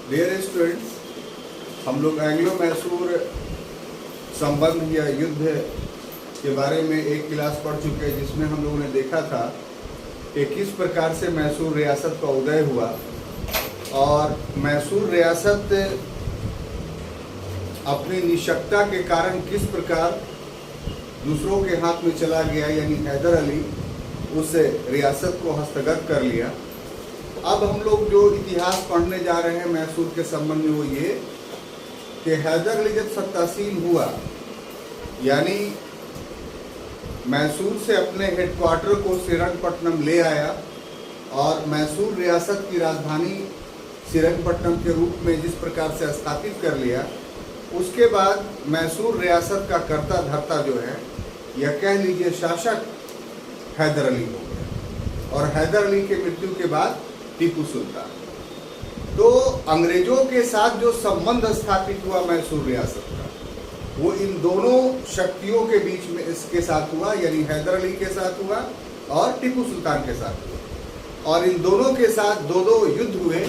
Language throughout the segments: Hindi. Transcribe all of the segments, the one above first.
डियर स्टूडेंट्स, हम लोग एंग्लो मैसूर संबंध या युद्ध के बारे में एक क्लास पढ़ चुके हैं, जिसमें हम लोगों ने देखा था कि किस प्रकार से मैसूर रियासत का उदय हुआ और मैसूर रियासत अपनी निशक्ता के कारण किस प्रकार दूसरों के हाथ में चला गया, यानी हैदर अली उस रियासत को हस्तगत कर लिया। अब हम लोग जो इतिहास पढ़ने जा रहे हैं मैसूर के संबंध में वो ये कि हैदर अली जब सत्तासीन हुआ, यानी मैसूर से अपने हेडक्वार्टर को श्रीरंगपट्टनम ले आया और मैसूर रियासत की राजधानी श्रीरंगपट्टनम के रूप में जिस प्रकार से स्थापित कर लिया, उसके बाद मैसूर रियासत का कर्ता धर्ता जो है या कह लीजिए शासक हैदर अली हो गया। और हैदर अली के मृत्यु के बाद टीपू सुल्तान। तो अंग्रेजों के साथ जो संबंध स्थापित हुआ मैसूर रियासत का, वो इन दोनों शक्तियों के बीच में इसके साथ हुआ, यानी हैदर अली के साथ हुआ और टीपू सुल्तान के साथ हुआ। और इन दोनों के साथ दो युद्ध हुए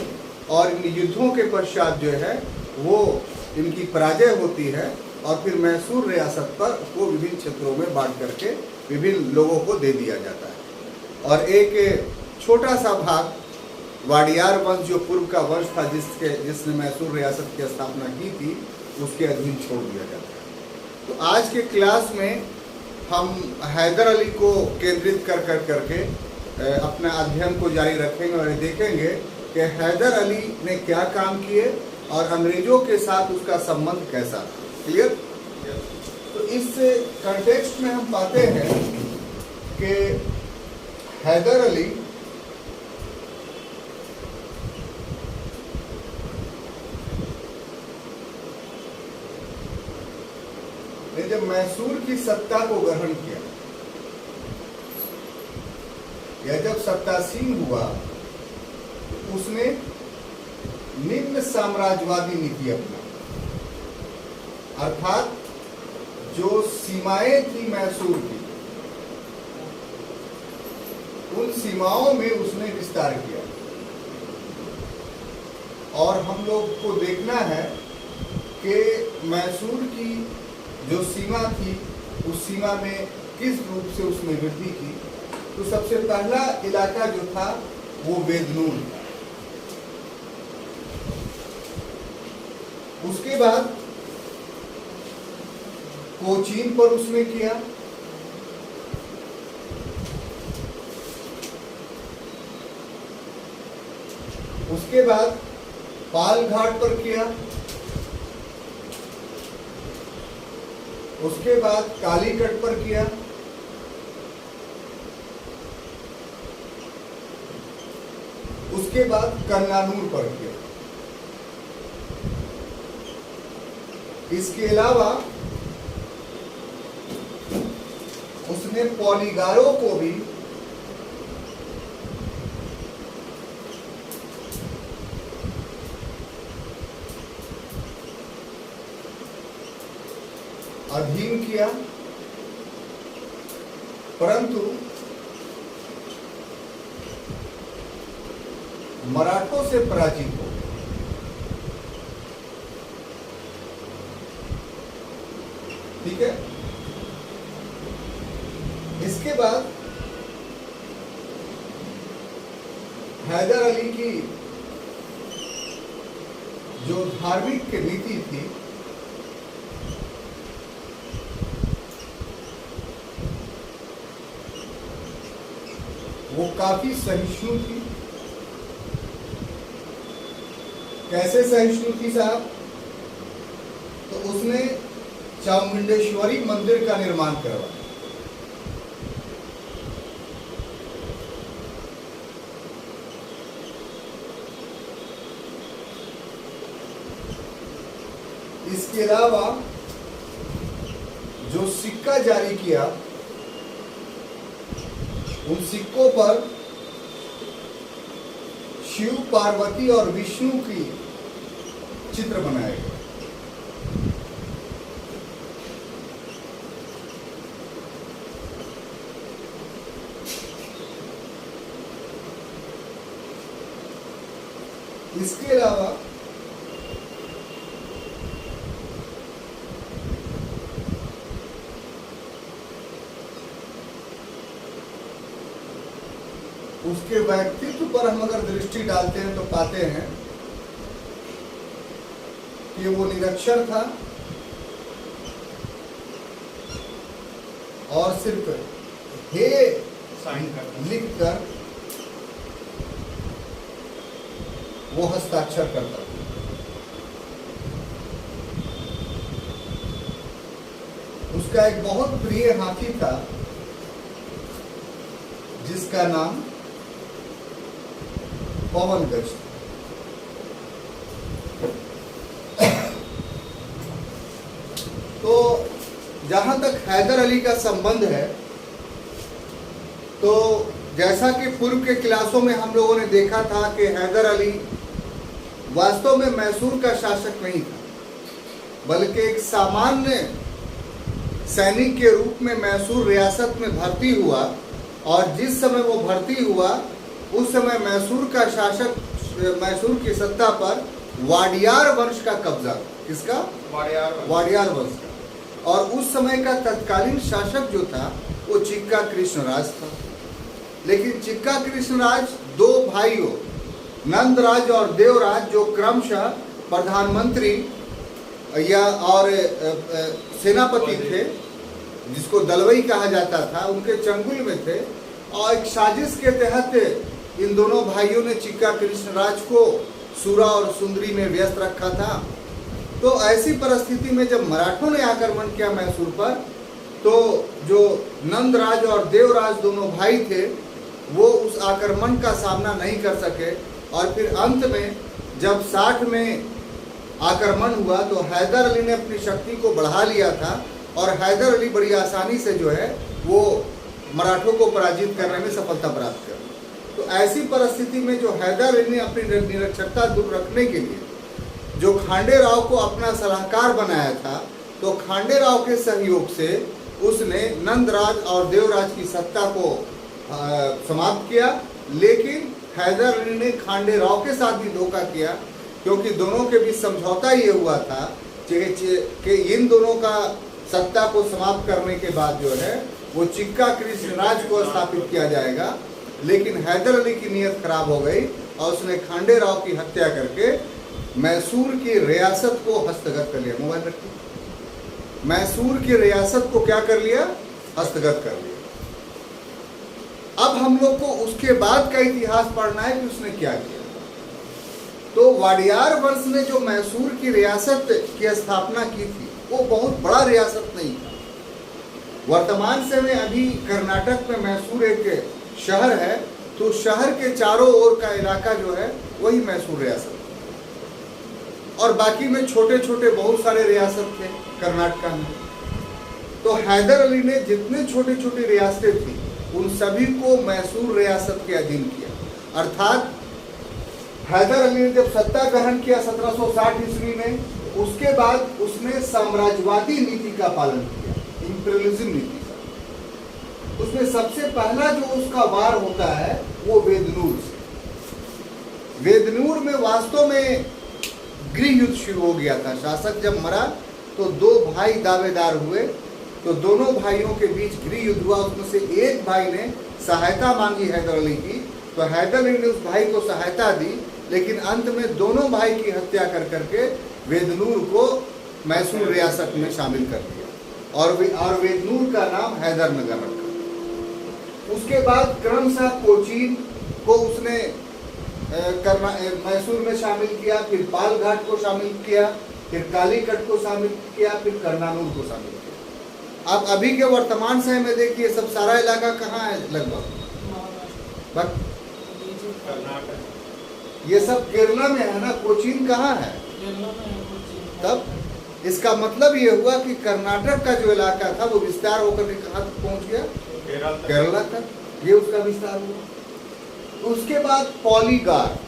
और इन युद्धों के पश्चात जो है वो इनकी पराजय होती है और फिर मैसूर रियासत पर को विभिन्न क्षेत्रों में बांट करके विभिन्न लोगों को दे दिया जाता है। और एक छोटा सा भाग वाडियार वंश, जो पूर्व का वंश था जिसने मैसूर रियासत की स्थापना की थी, उसके अधीन छोड़ दिया जाता है। तो आज के क्लास में हम हैदर अली को केंद्रित करके अपना अध्ययन को जारी रखेंगे और देखेंगे कि हैदर अली ने क्या काम किए और अंग्रेजों के साथ उसका संबंध कैसा था। क्लियर? तो इस कंटेक्स्ट में हम पाते हैं कि हैदर अली ने जब मैसूर की सत्ता को ग्रहण किया या जब सत्तासीन हुआ, तो उसने निम्न साम्राज्यवादी नीति अपना, अर्थात जो सीमाएं थी मैसूर की, उन सीमाओं में उसने विस्तार किया। और हम लोग को देखना है कि मैसूर की जो सीमा थी, उस सीमा में किस रूप से उसने वृद्धि की। तो सबसे पहला इलाका जो था वो बेदनूर था। उसके बाद कोचीन पर उसने किया, उसके बाद पालघाट पर किया, उसके बाद कालीकट पर किया, उसके बाद कन्नानूर पर किया। इसके अलावा उसने पौलीगारों को भी अधीन किया, परंतु मराठों से पराजित हो। ठीक है? इसके बाद हैदर अली की जो धार्मिक नीति थी, वो काफी सहिष्णु थी। कैसे सहिष्णु थी साहब? तो उसने चामुंडेश्वरी मंदिर का निर्माण करवाया। इसके अलावा जो सिक्का जारी किया, उन सिक्कों पर शिव, पार्वती और विष्णु की चित्र बनाए गए। इसके अलावा के व्यक्तित्व पर हम अगर दृष्टि डालते हैं तो पाते हैं कि वो निरक्षर था और सिर्फ हे लिखकर वो हस्ताक्षर करता था। उसका एक बहुत प्रिय हाथी था जिसका नाम पवन गज था। तो जहां तक हैदर अली का संबंध है, तो जैसा कि पूर्व के क्लासों में हम लोगों ने देखा था कि हैदर अली वास्तव में मैसूर का शासक नहीं था, बल्कि एक सामान्य सैनिक के रूप में मैसूर रियासत में भर्ती हुआ। और जिस समय वो भर्ती हुआ उस समय मैसूर का शासक, मैसूर की सत्ता पर वाडियार वंश का कब्जा। किसका? वाडियार वंश का। और उस समय का तत्कालीन शासक जो था वो चिक्का कृष्णराज था। लेकिन चिक्का कृष्णराज दो भाइयों नंदराज और देवराज, जो क्रमशः प्रधानमंत्री या और सेनापति थे, जिसको दलवई कहा जाता था, उनके चंगुल में थे। और एक साजिश के तहत इन दोनों भाइयों ने चिक्का कृष्णराज को सूरा और सुंदरी में व्यस्त रखा था। तो ऐसी परिस्थिति में जब मराठों ने आक्रमण किया मैसूर पर, तो जो नंदराज और देवराज दोनों भाई थे वो उस आक्रमण का सामना नहीं कर सके। और फिर अंत में जब 60 में आक्रमण हुआ तो हैदर अली ने अपनी शक्ति को बढ़ा लिया था और हैदर अली बड़ी आसानी से जो है वो मराठों को पराजित करने में सफलता प्राप्त कर। तो ऐसी परिस्थिति में जो हैदर अली ने अपनी निरक्षरता दूर रखने के लिए जो खांडे राव को अपना सलाहकार बनाया था, तो खांडे राव के सहयोग से उसने नंदराज और देवराज की सत्ता को समाप्त किया। लेकिन हैदर अली ने खांडे राव के साथ भी धोखा किया, क्योंकि दोनों के बीच समझौता ये हुआ था कि इन दोनों का सत्ता को समाप्त करने के बाद जो है वो चिक्का कृष्णराज को स्थापित किया जाएगा। लेकिन हैदर अली की नीयत खराब हो गई और उसने खांडे राव की हत्या करके मैसूर की रियासत को हस्तगत कर लिया। मोबाइल रखिए। मैसूर की रियासत को क्या कर लिया? हस्तगत कर लिया। अब हम लोग को उसके बाद का इतिहास पढ़ना है कि उसने क्या किया। तो वाडियार वंश ने जो मैसूर की रियासत की स्थापना की थी वो बहुत बड़ा रियासत नहीं था। वर्तमान समय अभी कर्नाटक में मैसूर एक शहर है, तो शहर के चारों ओर का इलाका जो है वही मैसूर रियासत, और बाकी में छोटे छोटे बहुत सारे रियासत थे कर्नाटक में। तो हैदर अली ने जितने छोटी छोटी रियासतें थी उन सभी को मैसूर रियासत के अधीन किया। अर्थात हैदर अली ने जब सत्ता ग्रहण किया 1760 ईस्वी में, उसके बाद उसने साम्राज्यवादी नीति का पालन किया, इंपीरियलिज्म नीति का। उसमें सबसे पहला जो उसका वार होता है वो वेदनूर से। वेदनूर में वास्तव में गृह युद्ध शुरू हो गया था। शासक जब मरा तो दो भाई दावेदार हुए, तो दोनों भाइयों के बीच गृह युद्ध हुआ। उसमें से एक भाई ने सहायता मांगी हैदर अली की, तो हैदर अली ने उस भाई को सहायता दी, लेकिन अंत में दोनों भाई की हत्या कर करके वेदनूर को मैसूर रियासत में शामिल कर दिया और वेदनूर का नाम हैदर नगर रखा। उसके बाद क्रमशः कोचीन को उसने मैसूर में शामिल किया, फिर पालघाट को शामिल किया, फिर कालीकट को शामिल किया, फिर कर्नानूर को शामिल किया। अब अभी के वर्तमान समय में देखिए सब सारा इलाका कहाँ है लगभग? ये सब केरला में है ना। कोचीन कहाँ है? तब इसका मतलब ये हुआ कि कर्नाटक का जो इलाका था वो विस्तार होकर के कहाँ तक पहुँच गया? केरला तक। ये उसका विस्तार हुआ। उसके बाद पॉलीगार।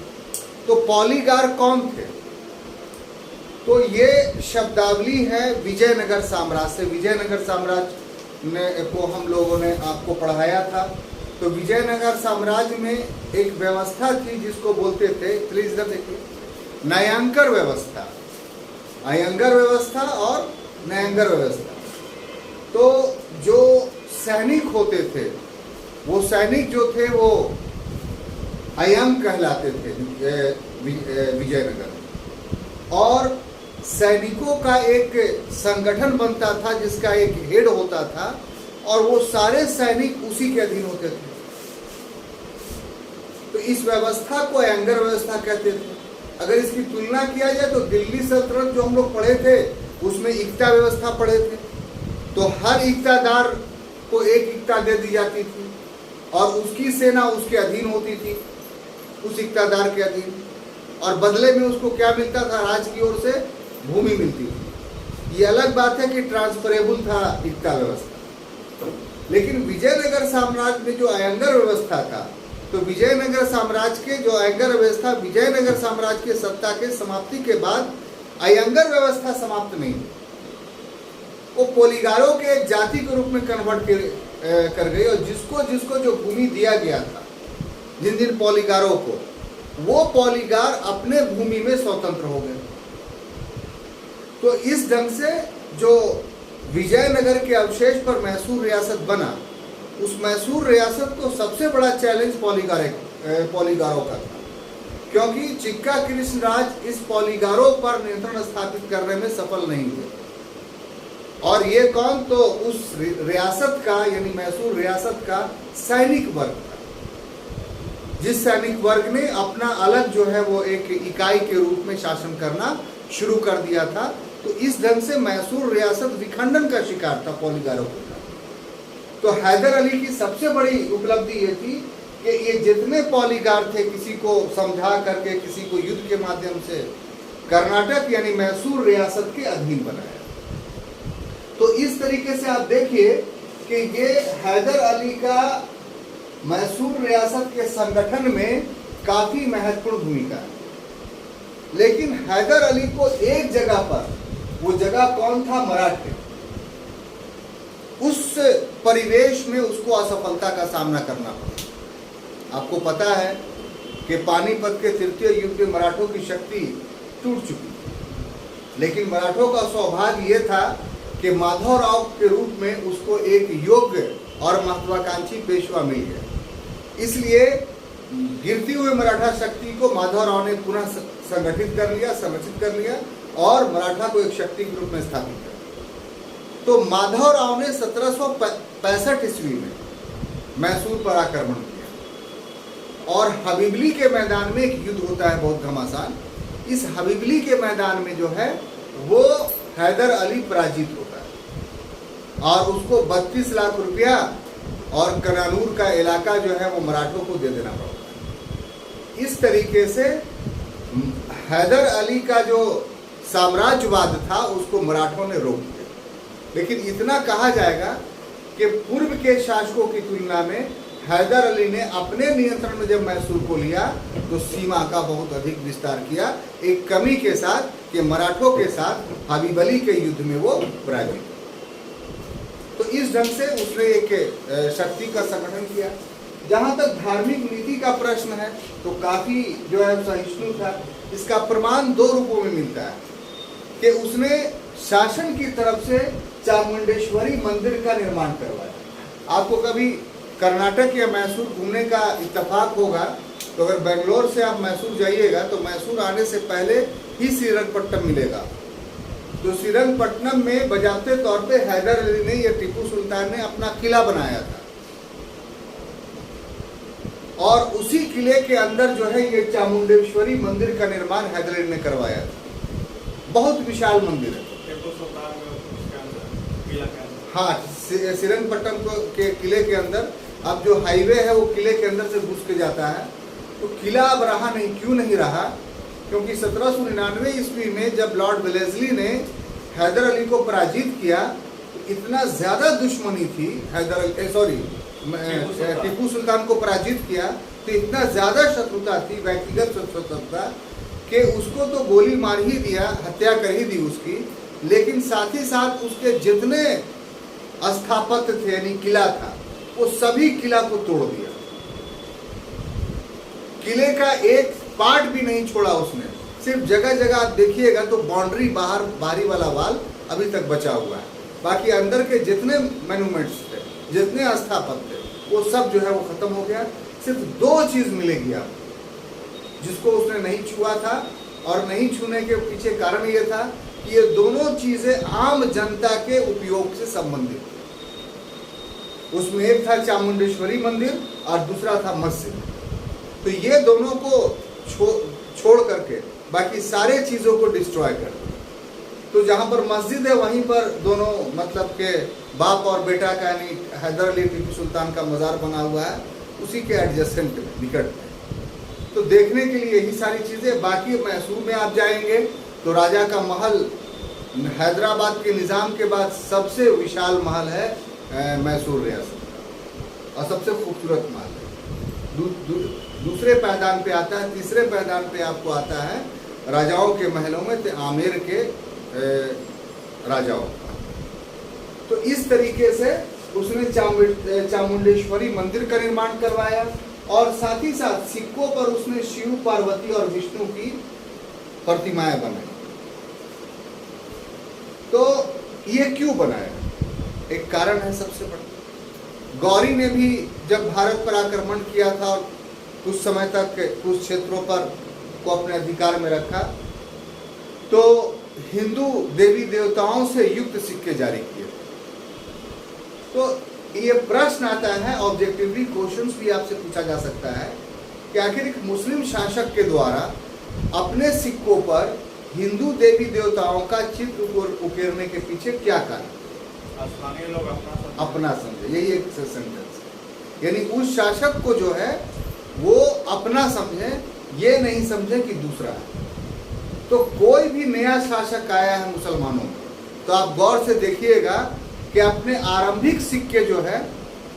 तो पॉलीगार कौन थे? तो ये शब्दावली है विजयनगर साम्राज्य से। विजयनगर साम्राज्य ने को हम लोगों ने आपको पढ़ाया था। तो विजयनगर साम्राज्य में एक व्यवस्था थी जिसको बोलते थे, प्लीज इधर देखिए, न्यायांकर व्यवस्था। अयंगर व्यवस्था और न्यायांगर व्यवस्था। तो जो सैनिक होते थे वो सैनिक जो थे वो अयम कहलाते थे विजयनगर, और सैनिकों का एक संगठन बनता था जिसका एक हेड होता था, और वो सारे सैनिक उसी के अधीन होते थे। तो इस व्यवस्था को अयंगर व्यवस्था कहते थे। अगर इसकी तुलना किया जाए तो दिल्ली सल्तनत जो हम लोग पढ़े थे उसमें इक्ता व्यवस्था पढ़े थे, तो हर इक्तादार को एक इक्ता दे दी जाती थी और उसकी सेना उसके अधीन होती थी, उस इक्तादार के अधीन, और बदले में उसको क्या मिलता था? राज की ओर से भूमि मिलती थी। ये अलग बात है कि ट्रांसफरेबल था इक्ता व्यवस्था। लेकिन विजयनगर साम्राज्य में जो अयंगर व्यवस्था था, तो विजयनगर साम्राज्य के जो अयंगर व्यवस्था, विजयनगर साम्राज्य के सत्ता के समाप्ति के बाद अयंगर व्यवस्था समाप्त नहीं हुई, वो पोलीगारों के एक जाति के रूप में कन्वर्ट कर गई, और जिसको जिसको जो भूमि दिया गया था, जिन जिन पोलीगारों को, वो पोलीगार अपने भूमि में स्वतंत्र हो गए। तो इस ढंग से जो विजयनगर के अवशेष पर मैसूर रियासत बना, उस मैसूर रियासत को सबसे बड़ा चैलेंज पोलीगारों का था, क्योंकि चिक्का कृष्णराज इस पोलीगारों पर नियंत्रण स्थापित करने में सफल नहीं हुए। और ये कौन? तो उस रियासत का, यानी मैसूर रियासत का सैनिक वर्ग था, जिस सैनिक वर्ग ने अपना अलग जो है वो एक इकाई के रूप में शासन करना शुरू कर दिया था। तो इस ढंग से मैसूर रियासत विखंडन का शिकार था पोलीगारों के। तो हैदर अली की सबसे बड़ी उपलब्धि ये थी कि ये जितने पोलीगार थे, किसी को समझा करके, किसी को युद्ध के माध्यम से कर्नाटक यानी मैसूर रियासत के अधीन बनाया। तो इस तरीके से आप देखिए कि ये हैदर अली का मैसूर रियासत के संगठन में काफी महत्वपूर्ण भूमिका है। लेकिन हैदर अली को एक जगह पर, वो जगह कौन था? मराठे। उस परिवेश में उसको असफलता का सामना करना पड़ा। आपको पता है कि पानीपत के तृतीय युद्ध में मराठों की शक्ति टूट चुकी, लेकिन मराठों का सौभाग्य ये था कि माधवराव के रूप में उसको एक योग्य और महत्वाकांक्षी पेशवा मिल गया। इसलिए गिरती हुई मराठा शक्ति को माधवराव ने पुनः संगठित कर लिया, संरचित कर लिया और मराठा को एक शक्ति के रूप में स्थापित किया। तो माधवराव ने 1765 ईस्वी में मैसूर पर आक्रमण किया, और हबीबली के मैदान में एक युद्ध होता है बहुत घमासान। इस हबीबली के मैदान में जो है वो हैदर अली पराजित होता है, और उसको 32 लाख रुपया और कनानूर का इलाका जो है वो मराठों को दे देना पड़ता है। इस तरीके से हैदर अली का जो साम्राज्यवाद था उसको मराठों ने रोक दिया। लेकिन इतना कहा जाएगा कि पूर्व के शासकों की तुलना में हैदर अली ने अपने नियंत्रण में जब मैसूर को लिया तो सीमा का बहुत अधिक विस्तार किया, एक कमी के साथ कि मराठों के साथ हबीब अली के युद्ध में वो पराजित। तो इस ढंग से उसने एक शक्ति का संगठन किया। जहाँ तक धार्मिक नीति का प्रश्न है तो काफी जो है सहिष्णु था। इसका प्रमाण दो रूपों में मिलता है कि उसने शासन की तरफ से चामुंडेश्वरी मंदिर का निर्माण करवाया। आपको कभी कर्नाटक या मैसूर घूमने का इत्तेफाक होगा तो अगर बेंगलोर से आप मैसूर जाइएगा तो मैसूर आने से पहले ही श्रीरंगपट्टनम मिलेगा। तो श्रीरंगपट्टनम में बजाते तौर पे हैदर अली ने या टीपू सुल्तान ने अपना किला बनाया था, और उसी किले के अंदर जो है ये चामुंडेश्वरी मंदिर का निर्माण हैदर अली ने करवाया था। बहुत विशाल मंदिर है। हाँ, श्रीरंगपट्टनम के किले के अंदर अब जो हाईवे है वो किले के अंदर से घुस के जाता है। तो किला अब रहा नहीं। क्यों नहीं रहा? क्योंकि 1799 ईस्वी में जब लॉर्ड वेलेस्ली ने हैदर अली को पराजित किया तो इतना ज़्यादा दुश्मनी थी टीपू सुल्तान को पराजित किया तो इतना ज़्यादा शत्रुता थी, व्यक्तिगत शत्रुता, कि उसको तो गोली मार ही दिया, हत्या कर ही दी उसकी, लेकिन साथ ही साथ उसके जितने स्थापत्य थे यानी किला था वो सभी किला को तोड़ दिया। किले का एक पार्ट भी नहीं छोड़ा उसने। सिर्फ जगह जगह आप देखिएगा तो बाउंड्री बाहरी वाला वाल अभी तक बचा हुआ है, बाकी अंदर के जितने मॉन्यूमेंट्स थे, जितने स्थापत्य थे, वो सब जो है वो खत्म हो गया। सिर्फ दो चीज मिलेगी आपको, जिसको उसने नहीं छुआ था, और नहीं छूने के पीछे कारण ये था कि ये दोनों चीजें आम जनता के उपयोग से संबंधित थी। उसमें एक था चामुंडेश्वरी मंदिर और दूसरा था मस्जिद। तो ये दोनों को छोड़ करके बाकी सारे चीजों को डिस्ट्रॉय कर दिया। तो जहां पर मस्जिद है वहीं पर दोनों मतलब के बाप और बेटा का यानी हैदर अली टीपू सुल्तान का मज़ार बना हुआ है, उसी के एडजेसेंट में निकट में। तो देखने के लिए यही सारी चीज़ें। बाकी मैसूर में आप जाएंगे तो राजा का महल हैदराबाद के निज़ाम के बाद सबसे विशाल महल है मैसूर रियासत का, और सबसे खूबसूरत महल है। दूसरे पायदान पे आता है। तीसरे पायदान पे आपको आता है राजाओं के महलों में आमेर के राजाओं का। तो इस तरीके से उसने चामुंडेश्वरी मंदिर का निर्माण करवाया, और साथ ही साथ सिक्कों पर उसने शिव, पार्वती और विष्णु की प्रतिमाएं बनाई। तो ये क्यों बनाया? एक कारण है सबसे बड़ा। गौरी ने भी जब भारत पर आक्रमण किया था और कुछ समय तक कुछ क्षेत्रों पर को अपने अधिकार में रखा, तो हिंदू देवी देवताओं से युक्त सिक्के जारी किए। तो ये प्रश्न आता है, ऑब्जेक्टिवली क्वेश्चंस भी आपसे पूछा जा सकता है कि आखिर एक मुस्लिम शासक के द्वारा अपने सिक्कों पर हिंदू देवी देवताओं का चित्र उकेरने के पीछे क्या कारण? स्थानीय लोग अपना समझे, यही एक सेंटेंस है। यानी उस शासक को जो है वो अपना समझे, ये नहीं समझे कि दूसरा है। तो कोई भी नया शासक आया है मुसलमानों में, तो आप गौर से देखिएगा कि अपने आरंभिक सिक्के जो है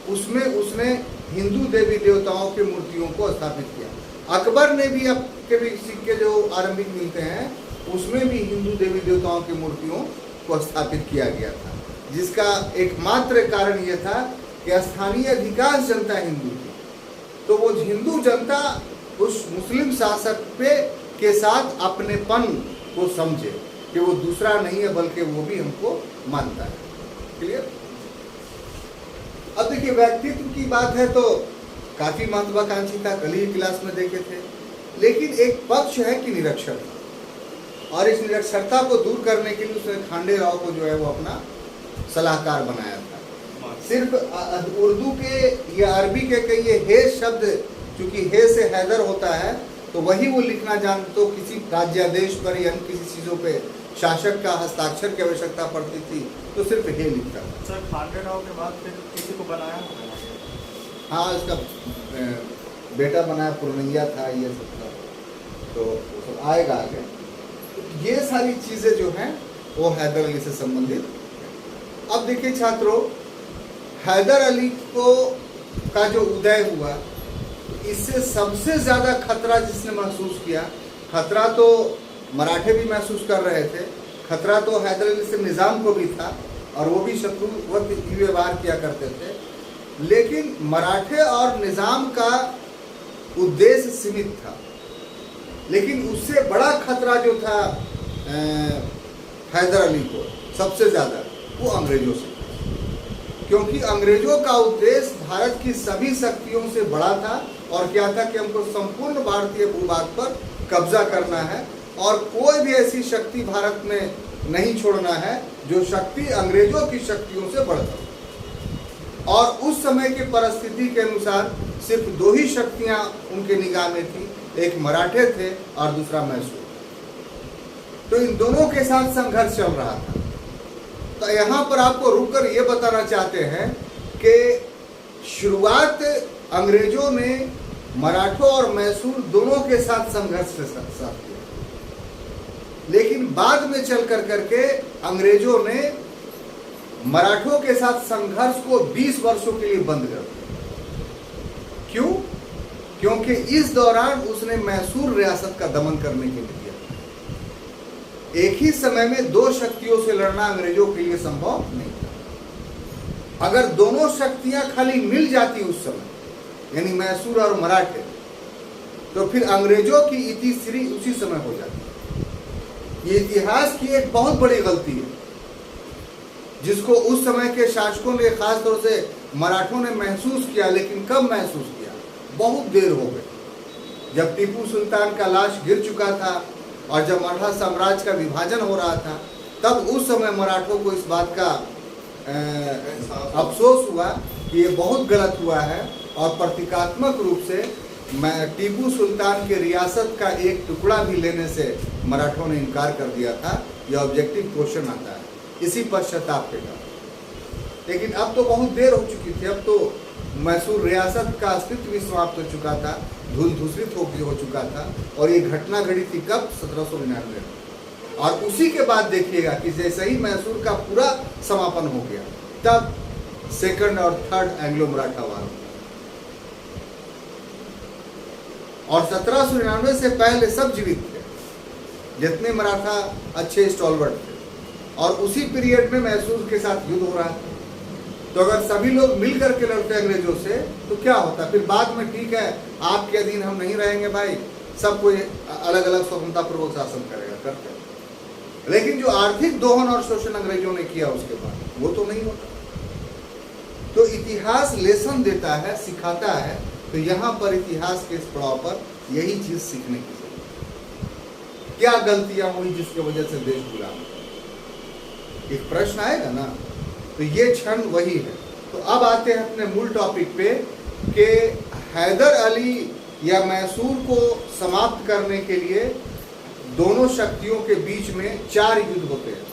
उसमें उसने हिंदू देवी देवताओं की मूर्तियों को स्थापित किया। अकबर ने भी आपके भी सिक्के जो आरंभिक मिलते हैं उसमें भी हिंदू देवी देवताओं की मूर्तियों को स्थापित किया गया था, जिसका एकमात्र कारण यह था कि स्थानीय अधिकांश जनता हिंदू थी। तो वो हिंदू जनता उस मुस्लिम शासक पे के साथ अपनेपन को समझे कि वो दूसरा नहीं है बल्कि वो भी हमको मानता है। क्लियर? अब देखिए, व्यक्तित्व की बात है तो काफी महत्वाकांक्षी था, कल ही क्लास में देखे थे। लेकिन एक पक्ष है कि निरक्षरता, और इस निरक्षरता को दूर करने के लिए उसने खांडे राव को जो है वो अपना सलाहकार बनाया था। सिर्फ उर्दू के या अरबी के कई हे शब्द, चूंकि हे से हैदर होता है तो वही वो लिखना जान, तो किसी राज्यादेश पर या किसी चीज़ों पे शासक का हस्ताक्षर की आवश्यकता पड़ती थी तो सिर्फ हे लिखता था। सर, खांडे राव के बाद फिर किसी को बनाया? हाँ, इसका बेटा बनाया, पुरनैया था, ये सब था, तो वो सब आएगा आगे। ये सारी चीज़ें जो हैं वो हैदर अली से संबंधित। अब देखिए छात्रों, हैदर अली को का जो उदय हुआ, इससे सबसे ज़्यादा खतरा जिसने महसूस किया, खतरा तो मराठे भी महसूस कर रहे थे, खतरा तो हैदर अली से निज़ाम को भी था, और वो भी शत्रुवत व्यवहार किया करते थे। लेकिन मराठे और निज़ाम का उद्देश्य सीमित था, लेकिन उससे बड़ा खतरा जो था हैदर अली को सबसे ज़्यादा, वो अंग्रेज़ों से, क्योंकि अंग्रेज़ों का उद्देश्य भारत की सभी शक्तियों से बड़ा था। और क्या था कि हमको संपूर्ण भारतीय भूभाग पर कब्जा करना है, और कोई भी ऐसी शक्ति भारत में नहीं छोड़ना है जो शक्ति अंग्रेज़ों की शक्तियों से बढ़कर। और उस समय के परिस्थिति के अनुसार सिर्फ दो ही शक्तियां उनके निगाह में थी, एक मराठे थे और दूसरा मैसूर। तो इन दोनों के साथ संघर्ष चल रहा था। तो यहाँ पर आपको रुककर ये बताना चाहते हैं कि शुरुआत अंग्रेजों ने मराठों और मैसूर दोनों के साथ संघर्ष के साथ किया, लेकिन बाद में चल कर करके अंग्रेजों ने मराठों के साथ संघर्ष को 20 वर्षों के लिए बंद कर दिया। क्यों? क्योंकि इस दौरान उसने मैसूर रियासत का दमन करने के लिए किया। एक ही समय में दो शक्तियों से लड़ना अंग्रेजों के लिए संभव नहीं था। अगर दोनों शक्तियां खाली मिल जाती उस समय, यानी मैसूर और मराठे, तो फिर अंग्रेजों की इतिश्री उसी समय हो जाती। ये इतिहास की एक बहुत बड़ी गलती है, जिसको उस समय के शासकों ने, खास तौर से मराठों ने महसूस किया। लेकिन कब महसूस किया? बहुत देर हो गई। जब टीपू सुल्तान का लाश गिर चुका था और जब मराठा साम्राज्य का विभाजन हो रहा था, तब उस समय मराठों को इस बात का अफसोस हुआ कि ये बहुत गलत हुआ है, और प्रतीकात्मक रूप से टीपू सुल्तान के रियासत का एक टुकड़ा भी लेने से मराठों ने इनकार कर दिया था। यह ऑब्जेक्टिव क्वेश्चन आता है इसी पश्चाताप के कारण। लेकिन अब तो बहुत देर हो चुकी थी, अब तो मैसूर रियासत का अस्तित्व भी समाप्त हो चुका था, धूल धूसरित हो चुका था, और ये घटना घड़ी थी कब? 1799 में। और उसी के बाद देखिएगा कि जैसे ही मैसूर का पूरा समापन हो गया, तब सेकंड और थर्ड एंग्लो मराठा वार। और 1799 से पहले सब जीवित थे, जितने मराठा अच्छे स्टॉलवर्ट थे, और उसी पीरियड में मैसूर के साथ युद्ध हो रहा था। तो अगर सभी लोग मिल करके लड़ते अंग्रेजों से तो क्या होता? फिर बाद में ठीक है, आपके अधीन हम नहीं रहेंगे भाई, सब कोई अलग अलग स्वतंत्रता पूर्वक शासन करेगा, करते। लेकिन जो आर्थिक दोहन और शोषण अंग्रेजों ने किया उसके बाद, वो तो नहीं होता। तो इतिहास लेसन देता है, सिखाता है। तो यहाँ पर इतिहास के इस पड़ाव पर यही चीज सीखने की जरूरत। क्या गलतियां हुई जिसकी वजह से देश गुलाम? एक प्रश्न आएगा ना, तो ये क्षण वही है। तो अब आते हैं अपने मूल टॉपिक पे कि हैदर अली या मैसूर को समाप्त करने के लिए दोनों शक्तियों के बीच में 4 युद्ध होते हैं।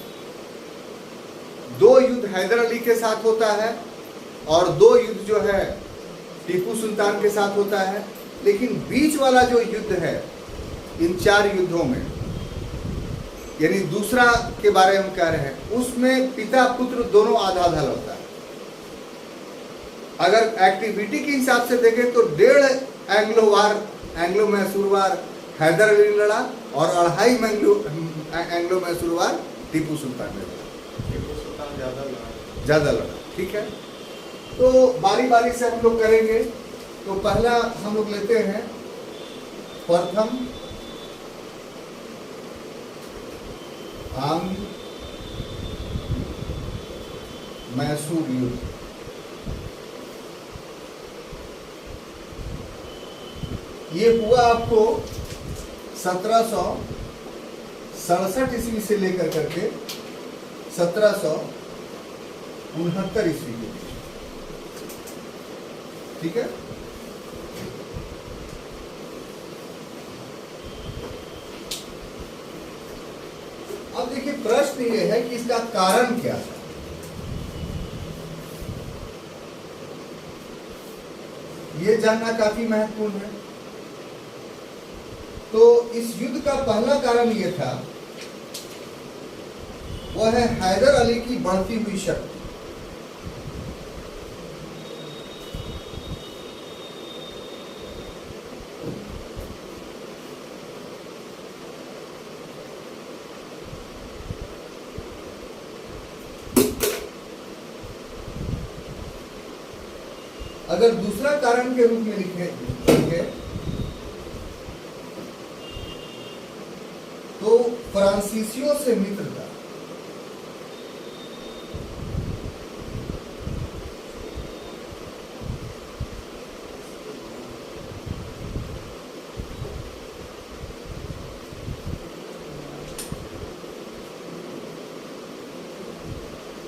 2 युद्ध हैदर अली के साथ होता है और 2 युद्ध जो है टीपू सुल्तान के साथ होता है। लेकिन बीच वाला जो युद्ध है इन 4 युद्धों में, यानी दूसरा के बारे में हम कह रहे हैं, उसमें पिता पुत्र दोनों आधा आधा लड़ता है। अगर एक्टिविटी के हिसाब से देखें तो 1.5 एंग्लो मैसूर वार हैदर अली ने लड़ा और 2.5 एंग्लो मैसूर वार टीपू सुल्तान ने लड़ा। टीपू सुल्तान ज्यादा लड़ा। ठीक है, तो बारी बारी से हम लोग करेंगे। तो पहला हम लोग लेते हैं प्रथम आंग्ल मैसूर युद्ध। ये हुआ आपको 1767 ईस्वी से लेकर करके 1769 ईस्वी के बीच। ठीक है, अब देखिए प्रश्न ये है कि इसका कारण क्या था। ये जानना काफी महत्वपूर्ण है। तो इस युद्ध का पहला कारण यह था, वह है हैदर अली की बढ़ती हुई शक्ति। अगर दूसरा कारण के रूप में लिखे तो फ्रांसीसियों से मित्रता।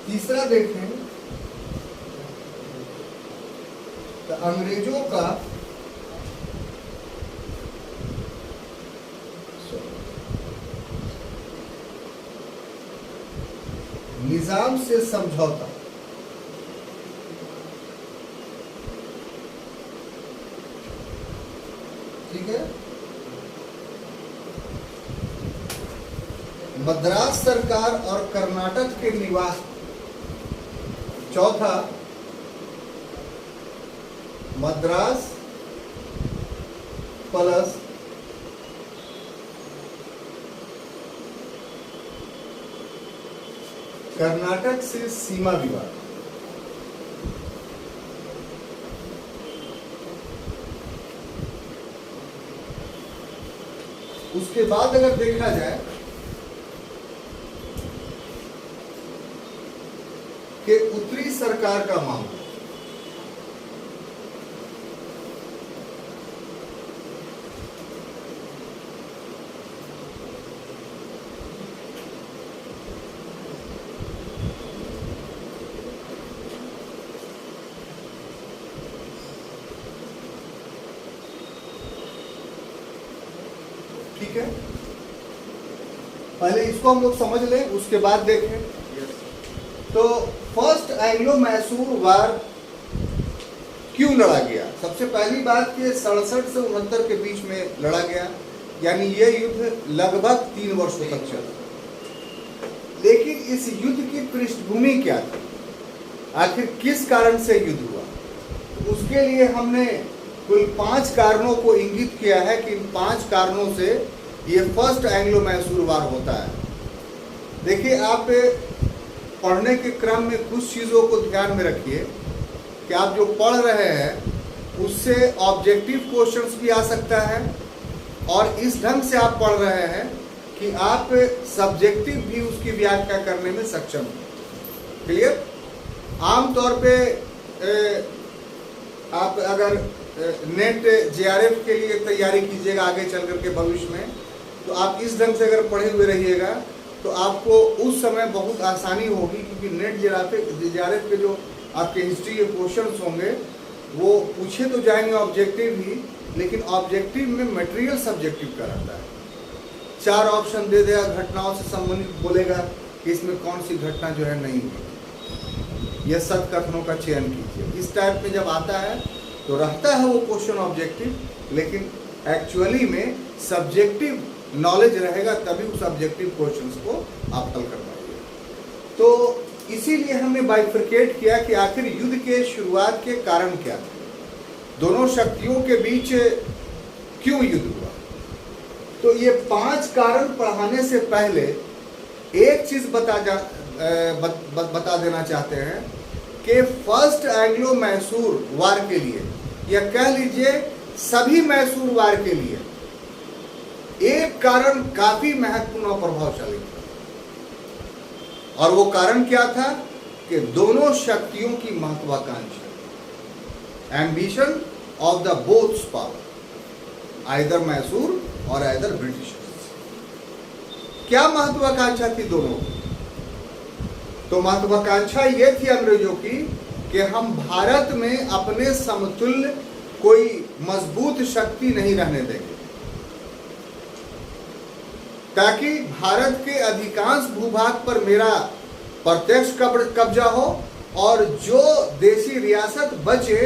तीसरा देखें तो अंग्रेजों का निजाम से समझौता। ठीक है, मद्रास सरकार और कर्नाटक के निवास। चौथा, मद्रास प्लस कर्नाटक से सीमा विवाद। उसके बाद अगर देखा जाए कि उत्तरी सरकार का मामला, पहले इसको हम लोग समझ लें, उसके बाद देखें। यस तो फर्स्ट एंग्लो मैसूर वार क्यों लड़ा गया? सबसे पहली बात कि 67 से 69 के बीच में लड़ा गया, यानी ये युद्ध लगभग 3 वर्षों तक चला। लेकिन इस युद्ध की पृष्ठभूमि क्या थी? आखिर किस कारण से युद्ध हुआ? तो उसके लिए हमने कुल 5 कारणों को इंगित किया है कि इन 5 कारणों से ये फर्स्ट एंग्लो मैसूर वार होता है। देखिए, आप पढ़ने के क्रम में कुछ चीज़ों को ध्यान में रखिए कि आप जो पढ़ रहे हैं उससे ऑब्जेक्टिव क्वेश्चंस भी आ सकता है, और इस ढंग से आप पढ़ रहे हैं कि आप सब्जेक्टिव भी उसकी व्याख्या करने में सक्षम हैं। क्लियर? आमतौर पे आप अगर नेट जेआरएफ के लिए तैयारी कीजिएगा आगे चल करके भविष्य में, तो आप इस ढंग से अगर पढ़े हुए रहिएगा तो आपको उस समय बहुत आसानी होगी, क्योंकि नेट जेआरएफ के जो आपके हिस्ट्री के क्वेश्चंस होंगे वो पूछे तो जाएंगे ऑब्जेक्टिव ही, लेकिन ऑब्जेक्टिव में मटेरियल सब्जेक्टिव का रहता है। 4 ऑप्शन दे देगा, घटनाओं से संबंधित बोलेगा कि इसमें कौन सी घटना जो है नहीं हुई, यह सत्य कथनों का चयन कीजिए। इस टाइप में जब आता है तो रहता है वो क्वेश्चन ऑब्जेक्टिव, लेकिन एक्चुअली में सब्जेक्टिव नॉलेज रहेगा तभी उस ऑब्जेक्टिव क्वेश्चंस को आप हल कर पाएंगे। तो इसीलिए हमने बाइफरकेट किया कि आखिर युद्ध के शुरुआत के कारण क्या थे, दोनों शक्तियों के बीच क्यों युद्ध हुआ। तो ये 5 कारण पढ़ाने से पहले एक चीज बता देना चाहते हैं कि फर्स्ट एंग्लो मैसूर वार के लिए, या कह लीजिए सभी मैसूर वार के लिए, एक कारण काफी महत्वपूर्ण और प्रभावशाली था, और वो कारण क्या था कि दोनों शक्तियों की महत्वाकांक्षा, ambition of the both power, either Mysore और आइदर ब्रिटिशर्स। क्या महत्वाकांक्षा थी दोनों की? तो महत्वाकांक्षा ये थी अंग्रेजों की कि हम भारत में अपने समतुल्य कोई मजबूत शक्ति नहीं रहने देंगे, ताकि भारत के अधिकांश भूभाग पर मेरा प्रत्यक्ष कब्जा हो, और जो देशी रियासत बचे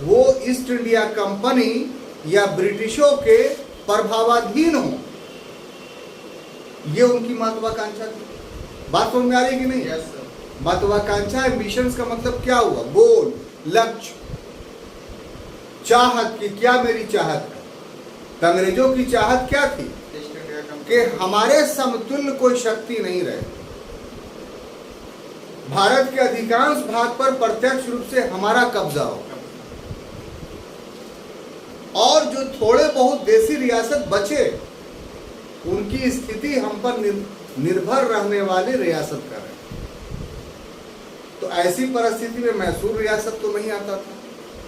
वो ईस्ट इंडिया कंपनी या ब्रिटिशों के प्रभावाधीन हो। ये उनकी महत्वाकांक्षा थी। बात समझ में आ रही है कि नहीं? Yes sir. महत्वाकांक्षा, एम्बिशंस का मतलब क्या हुआ? गोल, लक्ष्य, चाहत की, क्या मेरी चाहत है। तो अंग्रेजों की चाहत क्या थी ईस्ट इंडिया कंपनी कि हमारे समतुल्य कोई शक्ति नहीं रहे, भारत के अधिकांश भाग पर प्रत्यक्ष रूप से हमारा कब्जा हो, और जो थोड़े बहुत देशी रियासत बचे उनकी स्थिति हम पर निर्भर रहने वाली रियासत का रहे। तो ऐसी परिस्थिति में मैसूर रियासत तो नहीं आता था,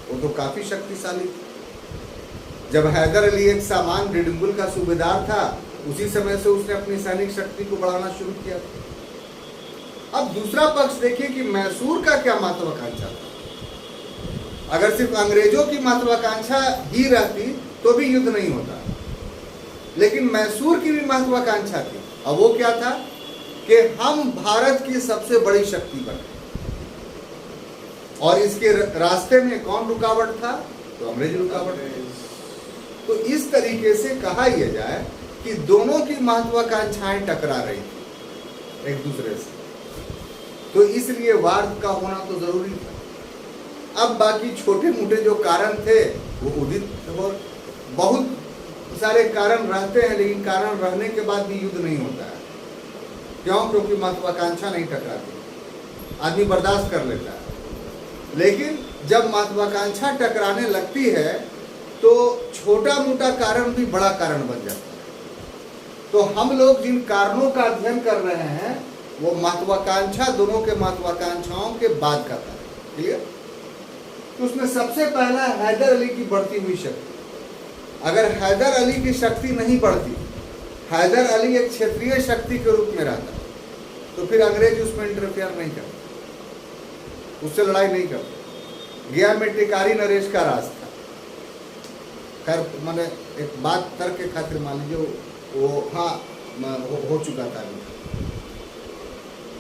वो तो काफी शक्तिशाली थी। जब हैदर अली एक सामान डिडुंगुल का सूबेदार था, उसी समय से उसने अपनी सैनिक शक्ति को बढ़ाना शुरू किया था। अब दूसरा पक्ष देखिए कि मैसूर का क्या महत्वाकांक्षा था। अगर सिर्फ अंग्रेजों की महत्वाकांक्षा ही रहती तो भी युद्ध नहीं होता, लेकिन मैसूर की भी महत्वाकांक्षा थी। अब वो क्या था कि हम भारत की सबसे बड़ी शक्ति बने, और इसके रास्ते में कौन रुकावट था? तो अंग्रेज रुकावट। तो इस तरीके से कहा यह जाए कि दोनों की महत्वाकांक्षाएं टकरा रही थी एक दूसरे से, तो इसलिए वार का होना तो जरूरी था। अब बाकी छोटे मोटे जो कारण थे वो उदित, और बहुत सारे कारण रहते हैं, लेकिन कारण रहने के बाद भी युद्ध नहीं होता है। क्यों? क्योंकि महत्वाकांक्षा नहीं टकराती, आदमी बर्दाश्त कर लेता है। लेकिन जब महत्वाकांक्षा टकराने लगती है तो छोटा मोटा कारण भी बड़ा कारण बन जाता है। तो हम लोग जिन कारणों का अध्ययन कर रहे हैं वो महत्वाकांक्षा, दोनों के महत्वाकांक्षाओं के बाद का था। क्लियर? तो उसमें सबसे पहला हैदर अली की बढ़ती हुई शक्ति। अगर हैदर अली की शक्ति नहीं बढ़ती, हैदर अली एक क्षेत्रीय शक्ति के रूप में रहता, तो फिर अंग्रेज उसमें इंटरफेयर नहीं करते, उससे लड़ाई नहीं करते। गया में टिकारी नरेश का राज था। खैर मैंने एक बात तर्क के खातिर मान लीजिए, वो हाँ हो चुका था।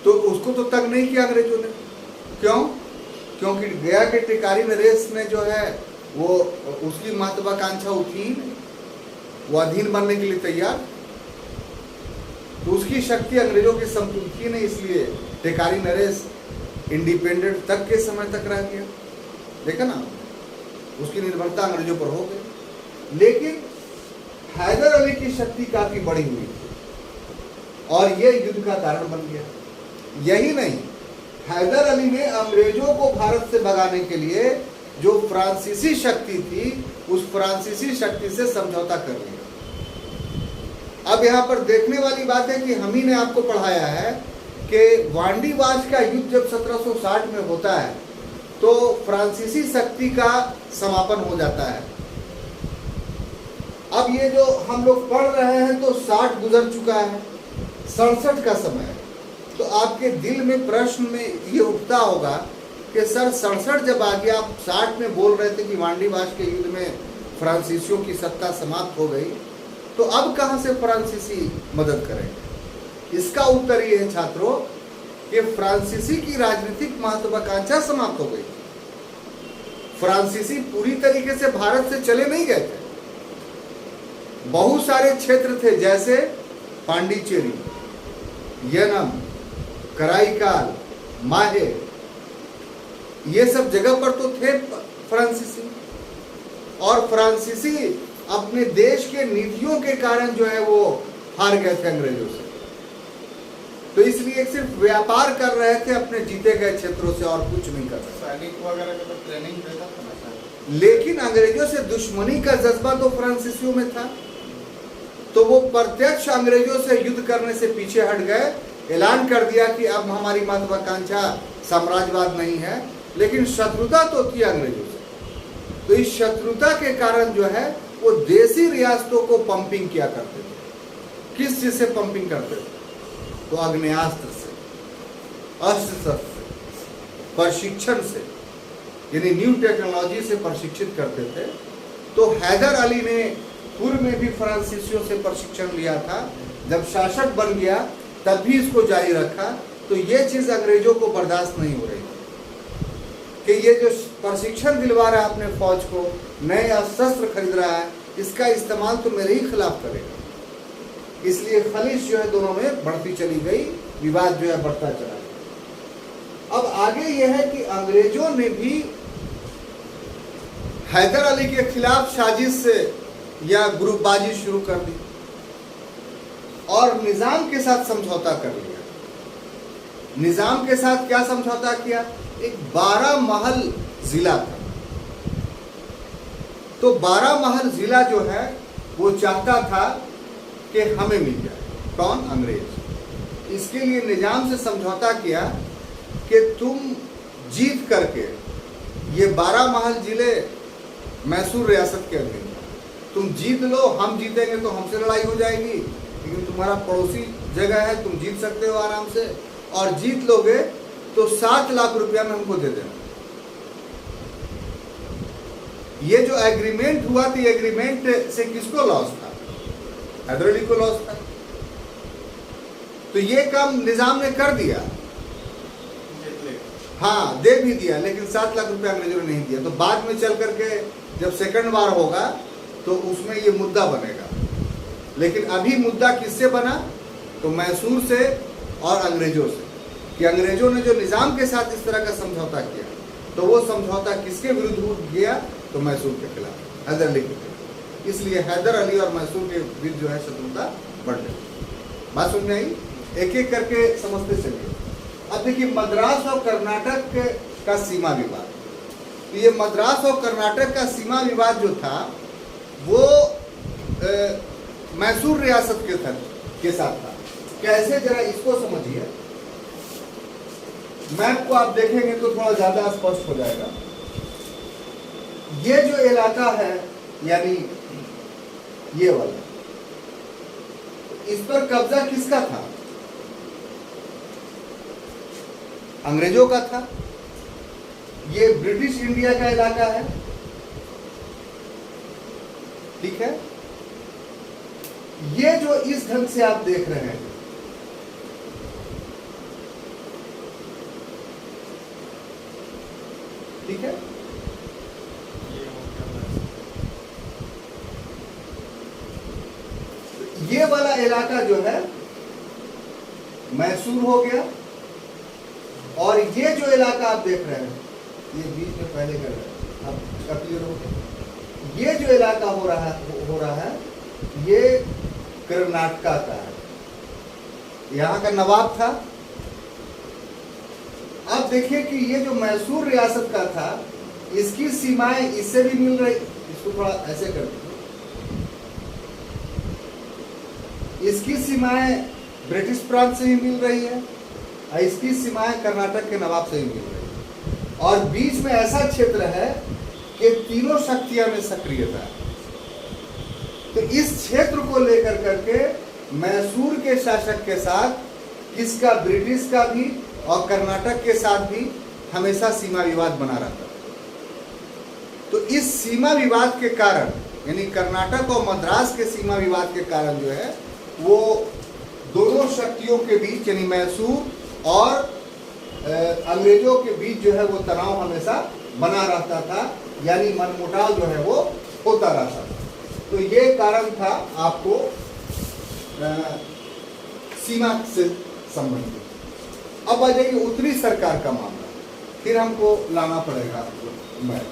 तो उसको तो तंग नहीं किया अंग्रेजों ने। क्यों? क्योंकि गया के टिकारी नरेश में जो है वो उसकी महत्वाकांक्षा थी, वो अधीन बनने के लिए तैयार, तो उसकी शक्ति अंग्रेजों की समतुल्य थी नहीं, इसलिए टिकारी नरेश इंडिपेंडेंट तक के समय तक रह गया। देखा ना, उसकी निर्भरता अंग्रेजों पर हो गई। लेकिन हैदर अली की शक्ति काफी बढ़ी हुई थी और ये युद्ध का कारण बन गया। यही नहीं, हैदर अली ने अंग्रेजों को भारत से भगाने के लिए जो फ्रांसीसी शक्ति थी, उस फ्रांसीसी शक्ति से समझौता कर लिया। अब यहाँ पर देखने वाली बात है कि हम ही ने आपको पढ़ाया है कि वांडीवाश का युद्ध जब 1760 में होता है तो फ्रांसीसी शक्ति का समापन हो जाता है। अब ये जो हम लोग पढ़ रहे हैं तो 60 गुजर चुका है, 67 का समय है। तो आपके दिल में प्रश्न में ये उठता होगा कि सर 67 जब आ गया, आप 60 में बोल रहे थे कि वांडीवाश के युद्ध में फ्रांसीसियों की सत्ता समाप्त हो गई, तो अब कहां से फ्रांसीसी मदद करेंगे? इसका उत्तर ये है छात्रों कि फ्रांसीसी की राजनीतिक महत्वाकांक्षा समाप्त हो गई। फ्रांसीसी पूरी तरीके से भारत से चले नहीं गए थे। बहुत सारे क्षेत्र थे, जैसे पांडिचेरी, यनम, कराईकाल, माहे, ये सब जगह पर तो थे फ्रांसीसी। और फ्रांसीसी अपने देश के नीतियों के कारण जो है वो हार गए थे अंग्रेजों से। तो इसलिए सिर्फ व्यापार कर रहे थे अपने जीते गए क्षेत्रों से, और कुछ नहीं कर रहे। सैनिक वगैरह का तो ट्रेनिंग देता था ना। लेकिन अंग्रेजों से दुश्मनी का जज्बा तो फ्रांसीसियों में था, तो वो प्रत्यक्ष अंग्रेजों से युद्ध करने से पीछे हट गए। ऐलान कर दिया कि अब हमारी महत्वाकांक्षा साम्राज्यवाद नहीं है, लेकिन शत्रुता तो थी अंग्रेजों से। तो इस शत्रुता के कारण जो है वो देसी रियासतों को पंपिंग किया करते थे। किस चीज से पंपिंग करते थे? तो आग्नेयास्त्र से, अस्त्र शस्त्र से, प्रशिक्षण से, यानी न्यू टेक्नोलॉजी से प्रशिक्षित करते थे। तो हैदर अली ने पूर्व में भी फ्रांसीसियों से प्रशिक्षण लिया था, जब शासक बन गया तब भी इसको जारी रखा। तो ये चीज अंग्रेजों को बर्दाश्त नहीं हो रही कि ये जो प्रशिक्षण दिलवा रहा है अपने फौज को, नए शस्त्र खरीद रहा है, इसका इस्तेमाल तो मेरे ही खिलाफ करेगा। इसलिए खलीश जो है दोनों में बढ़ती चली गई, विवाद जो है बढ़ता चला गया। अब आगे यह है कि अंग्रेजों ने भी हैदर अली के खिलाफ साजिश से या ग्रुपबाजी शुरू कर दी और निजाम के साथ समझौता कर लिया। निजाम के साथ क्या समझौता किया? एक 12 महल जिला था। तो 12 महल जिला जो है वो चाहता था कि हमें मिल जाए। कौन? अंग्रेज। इसके लिए निजाम से समझौता किया कि तुम जीत करके ये 12 महल जिले मैसूर रियासत के अधीन, तुम जीत लो, हम जीतेंगे तो हमसे लड़ाई हो जाएगी, लेकिन तुम्हारा पड़ोसी जगह है, तुम जीत सकते हो आराम से, और जीत लोगे तो 7 लाख रुपया में हमको दे देना। ये जो एग्रीमेंट हुआ था, एग्रीमेंट से किसको लॉस था? हैदर अली को लॉस था। तो ये काम निजाम ने कर दिया, हाँ दे भी दिया, लेकिन 7 लाख रुपया अंग्रेजों ने नहीं दिया। तो बाद में चल करके जब सेकंड वार होगा तो उसमें ये मुद्दा बनेगा। लेकिन अभी मुद्दा किससे बना? तो मैसूर से और अंग्रेजों से, कि अंग्रेजों ने जो निजाम के साथ इस तरह का समझौता किया, तो वो समझौता किसके विरुद्ध किया? तो मैसूर के खिलाफ, हैदर अली के खिलाफ। इसलिए हैदर अली और मैसूर के बीच जो है शत्रुता बढ़ गई। बात समझ में आई? एक एक करके समझते चलिए। अब देखिए, मद्रास और कर्नाटक का सीमा विवाद। तो ये मद्रास और कर्नाटक का सीमा विवाद जो था वो मैसूर रियासत के साथ था। कैसे? जरा इसको समझिए। मैप को आप देखेंगे तो थोड़ा ज्यादा स्पष्ट हो जाएगा। ये जो इलाका है, यानी ये वाला, इस पर कब्जा किसका था? अंग्रेजों का था। ये ब्रिटिश इंडिया का इलाका है, ठीक है। ये जो इस ढंग से आप देख रहे हैं, ठीक है, ये हो गया ये वाला इलाका जो है मैसूर हो गया, और ये जो इलाका आप देख रहे हैं, ये बीच में पहले कर रहे हैं, अब क्लियर हो गया। ये जो इलाका हो रहा है ये कर्नाटका का है, यहाँ का नवाब था। अब देखिए कि ये जो मैसूर रियासत का था, इसकी सीमाएं इससे भी मिल रही, इसको थोड़ा ऐसे कर दीजिए, इसकी सीमाएं ब्रिटिश प्रांत से ही मिल रही है, और इसकी सीमाएं कर्नाटक के नवाब से ही मिल रही है, और बीच में ऐसा क्षेत्र है कि तीनों शक्तियां में सक्रियता है। तो इस क्षेत्र को लेकर करके मैसूर के शासक के साथ, किसका, ब्रिटिश का भी और कर्नाटक के साथ भी हमेशा सीमा विवाद बना रहता है। तो इस सीमा विवाद के कारण, यानी कर्नाटक और मद्रास के सीमा विवाद के कारण जो है वो दोनों शक्तियों के बीच, यानी मैसूर और अंग्रेजों के बीच जो है वो तनाव हमेशा बना रहता था, यानी मनमुटाव जो है वो होता रहता था। तो ये कारण था आपको सीमा से संबंधित। अब आ जाइए उत्तरी सरकार का मामला, फिर हमको लाना पड़ेगा आपको मैप,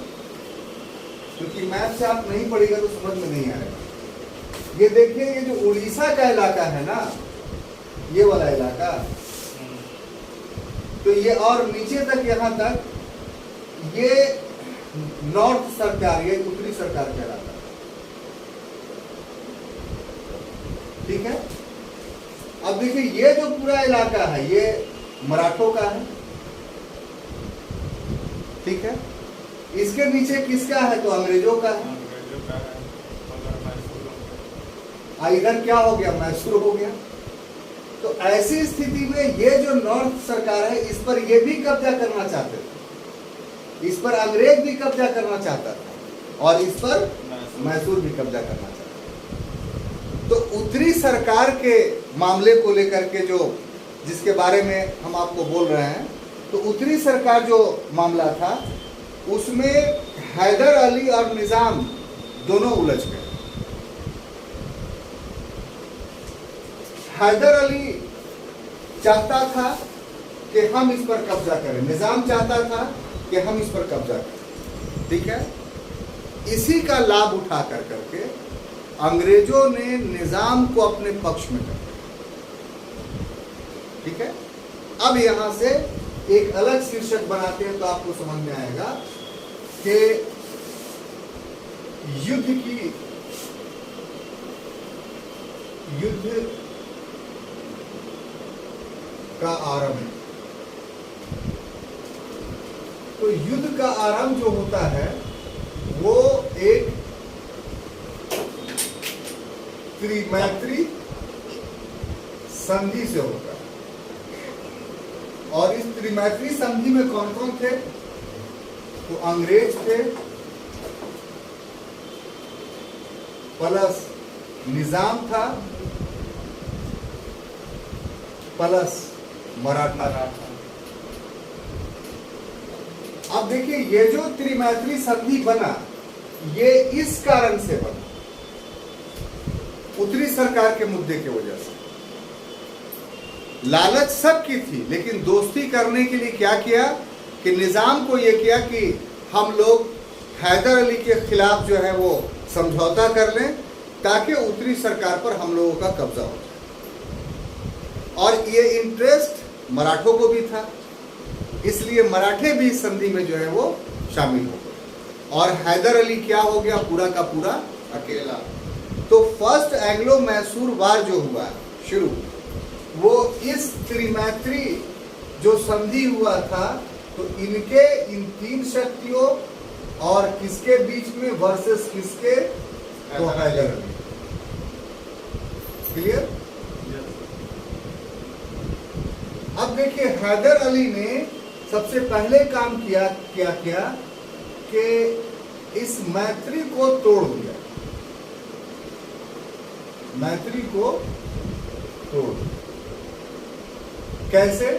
क्योंकि मैप से आप नहीं पढ़ेगा तो समझ में नहीं आएगा। ये देखिए, ये जो उड़ीसा का इलाका है ना, ये वाला इलाका, तो ये और नीचे तक, यहाँ तक, ये नॉर्थ सरकार, ये उत्तरी सरकार कहलाता है, ठीक है। अब देखिए ये जो पूरा इलाका है ये मराठों का है, ठीक है। इसके नीचे किसका है, तो अंग्रेजों का है, इधर क्या हो गया, मैसूर हो गया। तो ऐसी स्थिति में ये जो नॉर्थ सरकार है, इस पर ये भी कब्जा करना चाहते थे, इस पर अंग्रेज भी कब्जा करना चाहता था, और इस पर मैसूर भी कब्जा करना चाहता था। तो उत्तरी सरकार के मामले को लेकर के जो, जिसके बारे में हम आपको बोल रहे हैं, तो उत्तरी सरकार जो मामला था उसमें हैदर अली और निजाम दोनों उलझ गए। हैदर अली चाहता था कि हम इस पर कब्जा करें, निजाम चाहता था कि हम इस पर कब्जा करें, ठीक है। इसी का लाभ उठा कर करके अंग्रेजों ने निजाम को अपने पक्ष में कर दिया, ठीक है। अब यहां से एक अलग शीर्षक बनाते हैं तो आपको समझ में आएगा कि युद्ध का आरंभ। तो युद्ध का आरंभ जो होता है वो एक त्रिमैत्री संधि से होता है, और इस त्रिमैत्री संधि में कौन कौन थे, तो अंग्रेज थे, प्लस निजाम था, प्लस मराठा। अब देखिए ये जो त्रिमैत्री संधि बना, ये इस कारण से बना, उत्तरी सरकार के मुद्दे की वजह से। लालच सबकी थी, लेकिन दोस्ती करने के लिए क्या किया कि निजाम को यह किया कि हम लोग हैदर अली के खिलाफ जो है वो समझौता कर लें, ताकि उत्तरी सरकार पर हम लोगों का कब्जा हो जाए। और ये इंटरेस्ट मराठों को भी था, इसलिए मराठे भी इस संधि में जो है वो शामिल हो गए, और हैदर अली क्या हो गया, पूरा का पूरा अकेला। तो फर्स्ट एंग्लो मैसूर वार जो हुआ शुरू, वो इस त्रिमैत्री जो संधि हुआ था, तो इनके, इन तीन शक्तियों और किसके बीच में वर्सेस किसके, तो हैदर अली। क्लियर। अब देखिए हैदर अली ने सबसे पहले काम किया कि इस मैत्री को तोड़ दिया। मैत्री को तोड़। कैसे?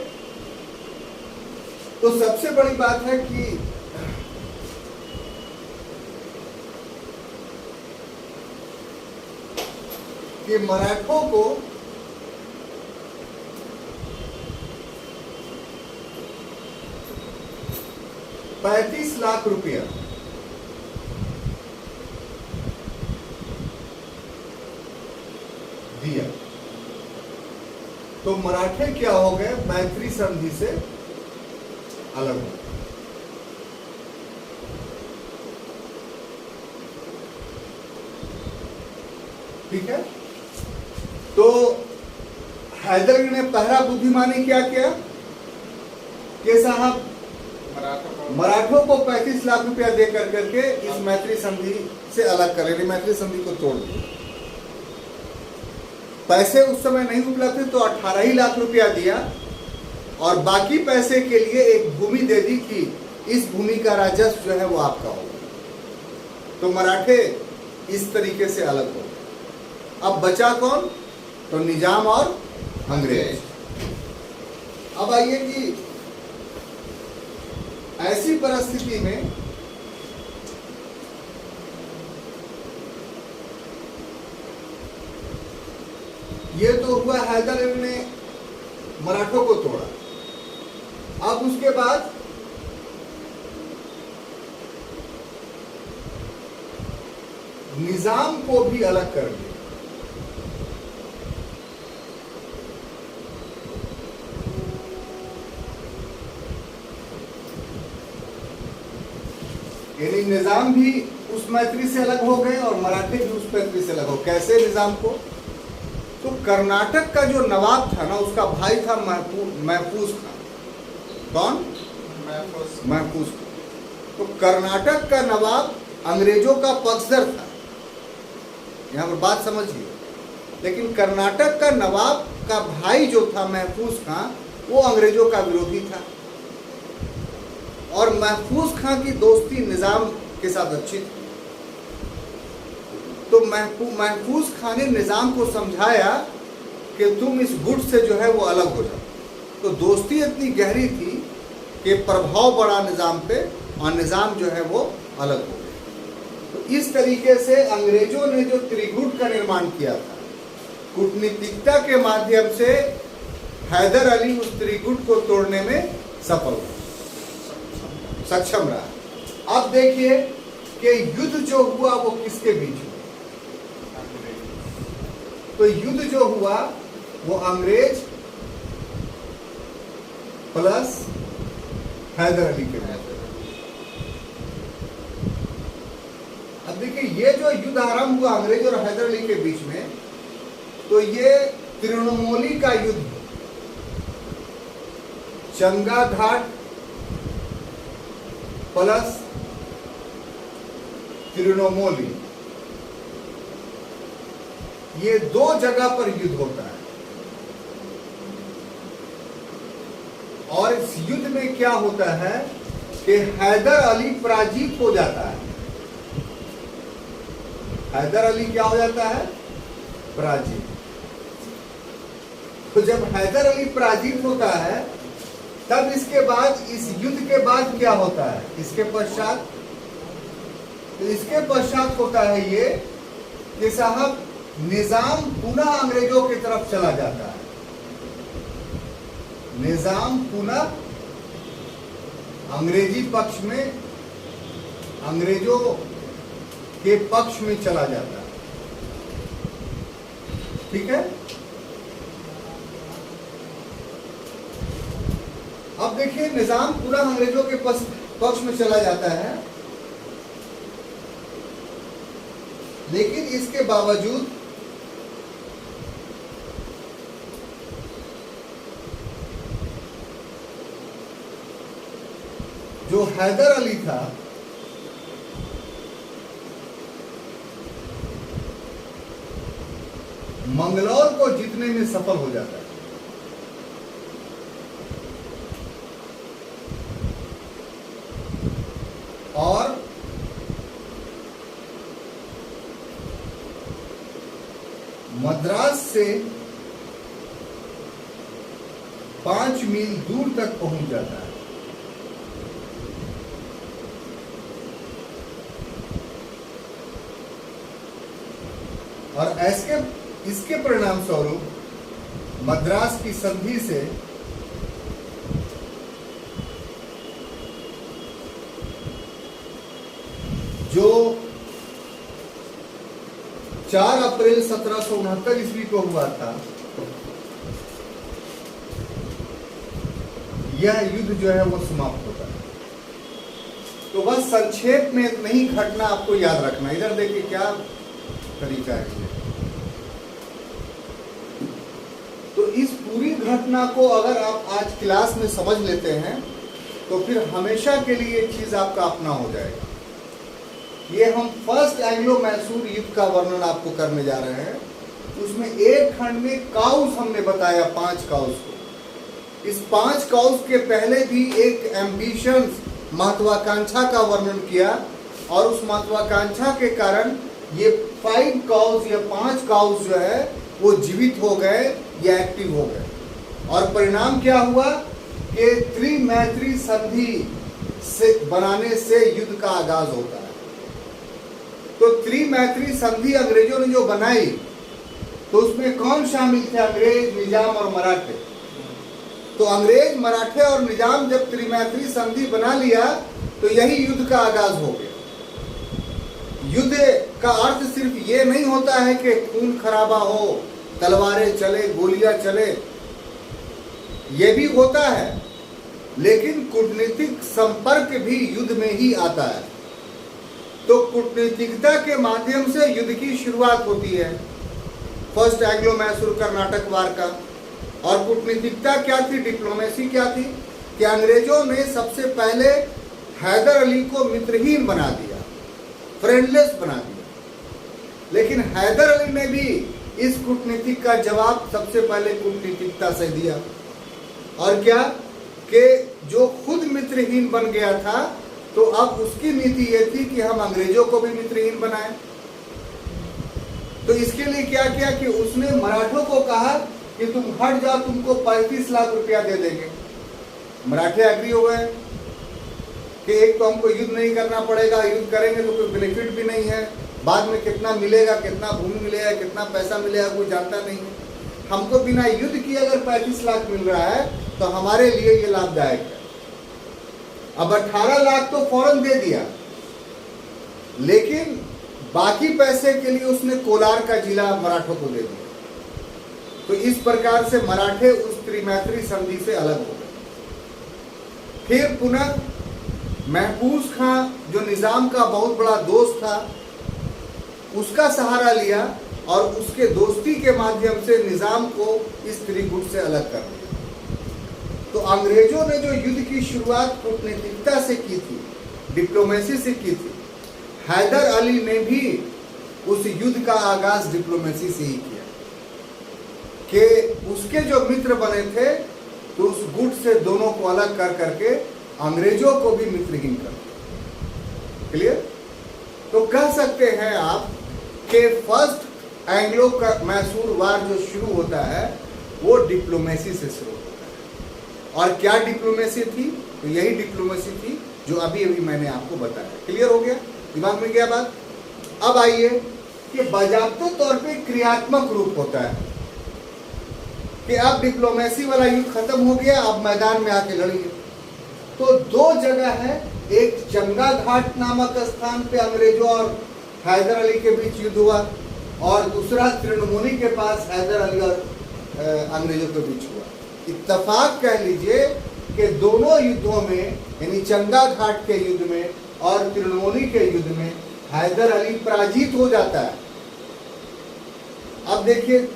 तो सबसे बड़ी बात है कि मराठों को ₹35 लाख दिया, तो मराठे क्या हो गए? मैत्री संधि से अलग हो गए। ठीक है? तो हैदर ने पहला बुद्धिमानी क्या किया कि साहब मराठों को 35 लाख रुपया दे करके इस मैत्री संधि से अलग कर लेनी, मैत्री संधि को तोड़ दी। पैसे उस समय नहीं उपलब्ध थे तो 18 ही लाख रुपया दिया और बाकी पैसे के लिए एक भूमि दे दी कि इस भूमि का राजस्व जो है वो आपका होगा। तो मराठे इस तरीके से अलग हो गए। अब बचा कौन? तो निजाम और अंग्रेज। अब आइए कि ऐसी परिस्थिति में ये तो हुआ हैदर ने मराठों को तोड़ा। अब उसके बाद निजाम को भी अलग कर दिया। यानी निजाम भी उस मैत्री से अलग हो गए और मराठे भी उस मैत्री से अलग हो। कैसे निजाम को? तो कर्नाटक का जो नवाब था ना, उसका भाई था महफूज खान। कौन? महफूज खान। तो कर्नाटक का नवाब अंग्रेजों का पक्षधर था। यहां पर बात समझिए। लेकिन कर्नाटक का नवाब का भाई जो था महफूज खान, वो अंग्रेजों का विरोधी था और महफूज खान की दोस्ती निजाम के साथ अच्छी थी। तो महफूज खान ने निजाम को समझाया कि तुम इस गुट से जो है वो अलग हो जाओ। तो दोस्ती इतनी गहरी थी कि प्रभाव बढ़ा निजाम पे और निजाम जो है वो अलग हो गया। तो इस तरीके से अंग्रेजों ने जो त्रिगुट का निर्माण किया था, कूटनीतिकता के माध्यम से हैदर अली उस त्रिगुट को तोड़ने में सक्षम रहा। अब देखिए कि युद्ध जो हुआ वो किसके बीच हुआ? तो युद्ध जो हुआ वो अंग्रेज प्लस हैदर अली के बीच। अब देखिए ये जो युद्ध आरंभ हुआ अंग्रेज और हैदर अली के बीच में, तो ये तृणमूली का युद्ध, चंगा घाट प्लस तृणमूली, ये दो जगह पर युद्ध होता है। और इस युद्ध में क्या होता है कि हैदर अली पराजित हो जाता है। हैदर अली क्या हो जाता है? पराजित। तो जब हैदर अली पराजित होता है, तब इसके बाद, इस युद्ध के बाद क्या होता है? इसके पश्चात, तो इसके पश्चात होता है ये कि साहब निजाम पुनः अंग्रेजों की तरफ चला जाता है। निजाम पुनः अंग्रेजी पक्ष में, अंग्रेजों के पक्ष में चला जाता है। ठीक है? अब देखिए निजाम पुनः अंग्रेजों के पक्ष में चला जाता है, लेकिन इसके बावजूद जो हैदर अली था, मंगलौर को जीतने में सफल हो जाता है। और से 5 मील दूर तक पहुंच जाता है। और ऐसे इसके परिणाम स्वरूप मद्रास की संधि से जो 4 अप्रैल 1769 ईस्वी को हुआ था, यह युद्ध जो है वो समाप्त होता है। तो बस संक्षेप में इतना ही घटना आपको याद रखना। इधर देखिए क्या तरीका है। तो इस पूरी घटना को अगर आप आज क्लास में समझ लेते हैं तो फिर हमेशा के लिए ये चीज आपका अपना हो जाएगा। ये हम फर्स्ट एंग्लो मैसूर युद्ध का वर्णन आपको करने जा रहे हैं। उसमें एक खंड में काउस हमने बताया, 5 काउस को। इस 5 काउस के पहले भी एक एम्बिशन, महत्वाकांक्षा का वर्णन किया, और उस महत्वाकांक्षा के कारण ये 5 काउस या 5 काउस जो है वो जीवित हो गए या एक्टिव हो गए। और परिणाम क्या हुआ कि त्रिमैत्री संधि से बनाने से युद्ध का आगाज होता है। तो त्रिमैत्री संधि अंग्रेजों ने जो बनाई, तो उसमें कौन शामिल थे? अंग्रेज, निजाम और मराठे। तो अंग्रेज, मराठे और निजाम जब त्रिमैत्री संधि बना लिया तो यही युद्ध का आगाज हो गया। युद्ध का अर्थ सिर्फ ये नहीं होता है कि खून खराबा हो, तलवारें चले, गोलियां चले, ये भी होता है, लेकिन कूटनीतिक संपर्क भी युद्ध में ही आता है। तो कूटनीतिकता के माध्यम से युद्ध की शुरुआत होती है, फर्स्ट एंग्लो मैसूर कर्नाटक वार का। और कूटनीतिकता क्या थी, डिप्लोमेसी क्या थी कि अंग्रेजों ने सबसे पहले हैदर अली को मित्रहीन बना दिया, फ्रेंडलेस बना दिया। लेकिन हैदर अली ने भी इस कूटनीतिक का जवाब सबसे पहले कूटनीतिकता से दिया। और क्या कि जो खुद मित्रहीन बन गया था, तो अब उसकी नीति ये थी कि हम अंग्रेजों को भी मित्रहीन बनाएं। तो इसके लिए क्या किया कि उसने मराठों को कहा कि तुम हट जाओ, तुमको 35 लाख रुपया दे देंगे। मराठे एग्री हो गए कि एक तो हमको युद्ध नहीं करना पड़ेगा, युद्ध करेंगे तो कोई बेनिफिट भी नहीं है, बाद में कितना मिलेगा, कितना भूमि मिलेगा, कितना पैसा मिलेगा, कोई जानता नहीं है। हमको बिना युद्ध किए अगर 35 लाख मिल रहा है तो हमारे लिए ये लाभदायक है। अब 18 लाख तो फौरन दे दिया, लेकिन बाकी पैसे के लिए उसने कोलार का जिला मराठों को दे दिया। तो इस प्रकार से मराठे उस त्रिमैत्री संधि से अलग हो गए। फिर पुनः महफूज खां, जो निजाम का बहुत बड़ा दोस्त था, उसका सहारा लिया और उसके दोस्ती के माध्यम से निजाम को इस त्रिगुट से अलग कर दिया। तो अंग्रेजों ने जो युद्ध की शुरुआत कूटनीतिकता से की थी, डिप्लोमेसी से की थी, हैदर अली ने भी उस युद्ध का आगाज डिप्लोमेसी से ही किया कि उसके जो मित्र बने थे, तो उस गुट से दोनों को अलग कर करके अंग्रेजों को भी मित्रहीन कर दिया। क्लियर? तो कह सकते हैं आप कि फर्स्ट एंग्लो मैसूर वार जो शुरू होता है वो डिप्लोमेसी से शुरू होता है। और क्या डिप्लोमेसी थी? तो यही डिप्लोमेसी थी जो अभी अभी मैंने आपको बताया। क्लियर हो गया? दिमाग में गया बात? अब आइए कि बाजाबते तौर पे क्रियात्मक रूप होता है कि अब डिप्लोमेसी वाला युद्ध खत्म हो गया, अब मैदान में आके लड़िए। तो 2 जगह है, एक जंगा घाट नामक स्थान पे अंग्रेजों और हैदर अली के बीच युद्ध हुआ, और दूसरा त्रिनमुनी के पास हैदर अली और अंग्रेजों के बीच हुआ। इत्तफाक कह लीजिए कि दोनों युद्धों में, यानी जंगा घाट के युद्ध में और त्रिनमुनी के युद्ध में, हैदर अली पराजित हो जाता है। अब देखिए,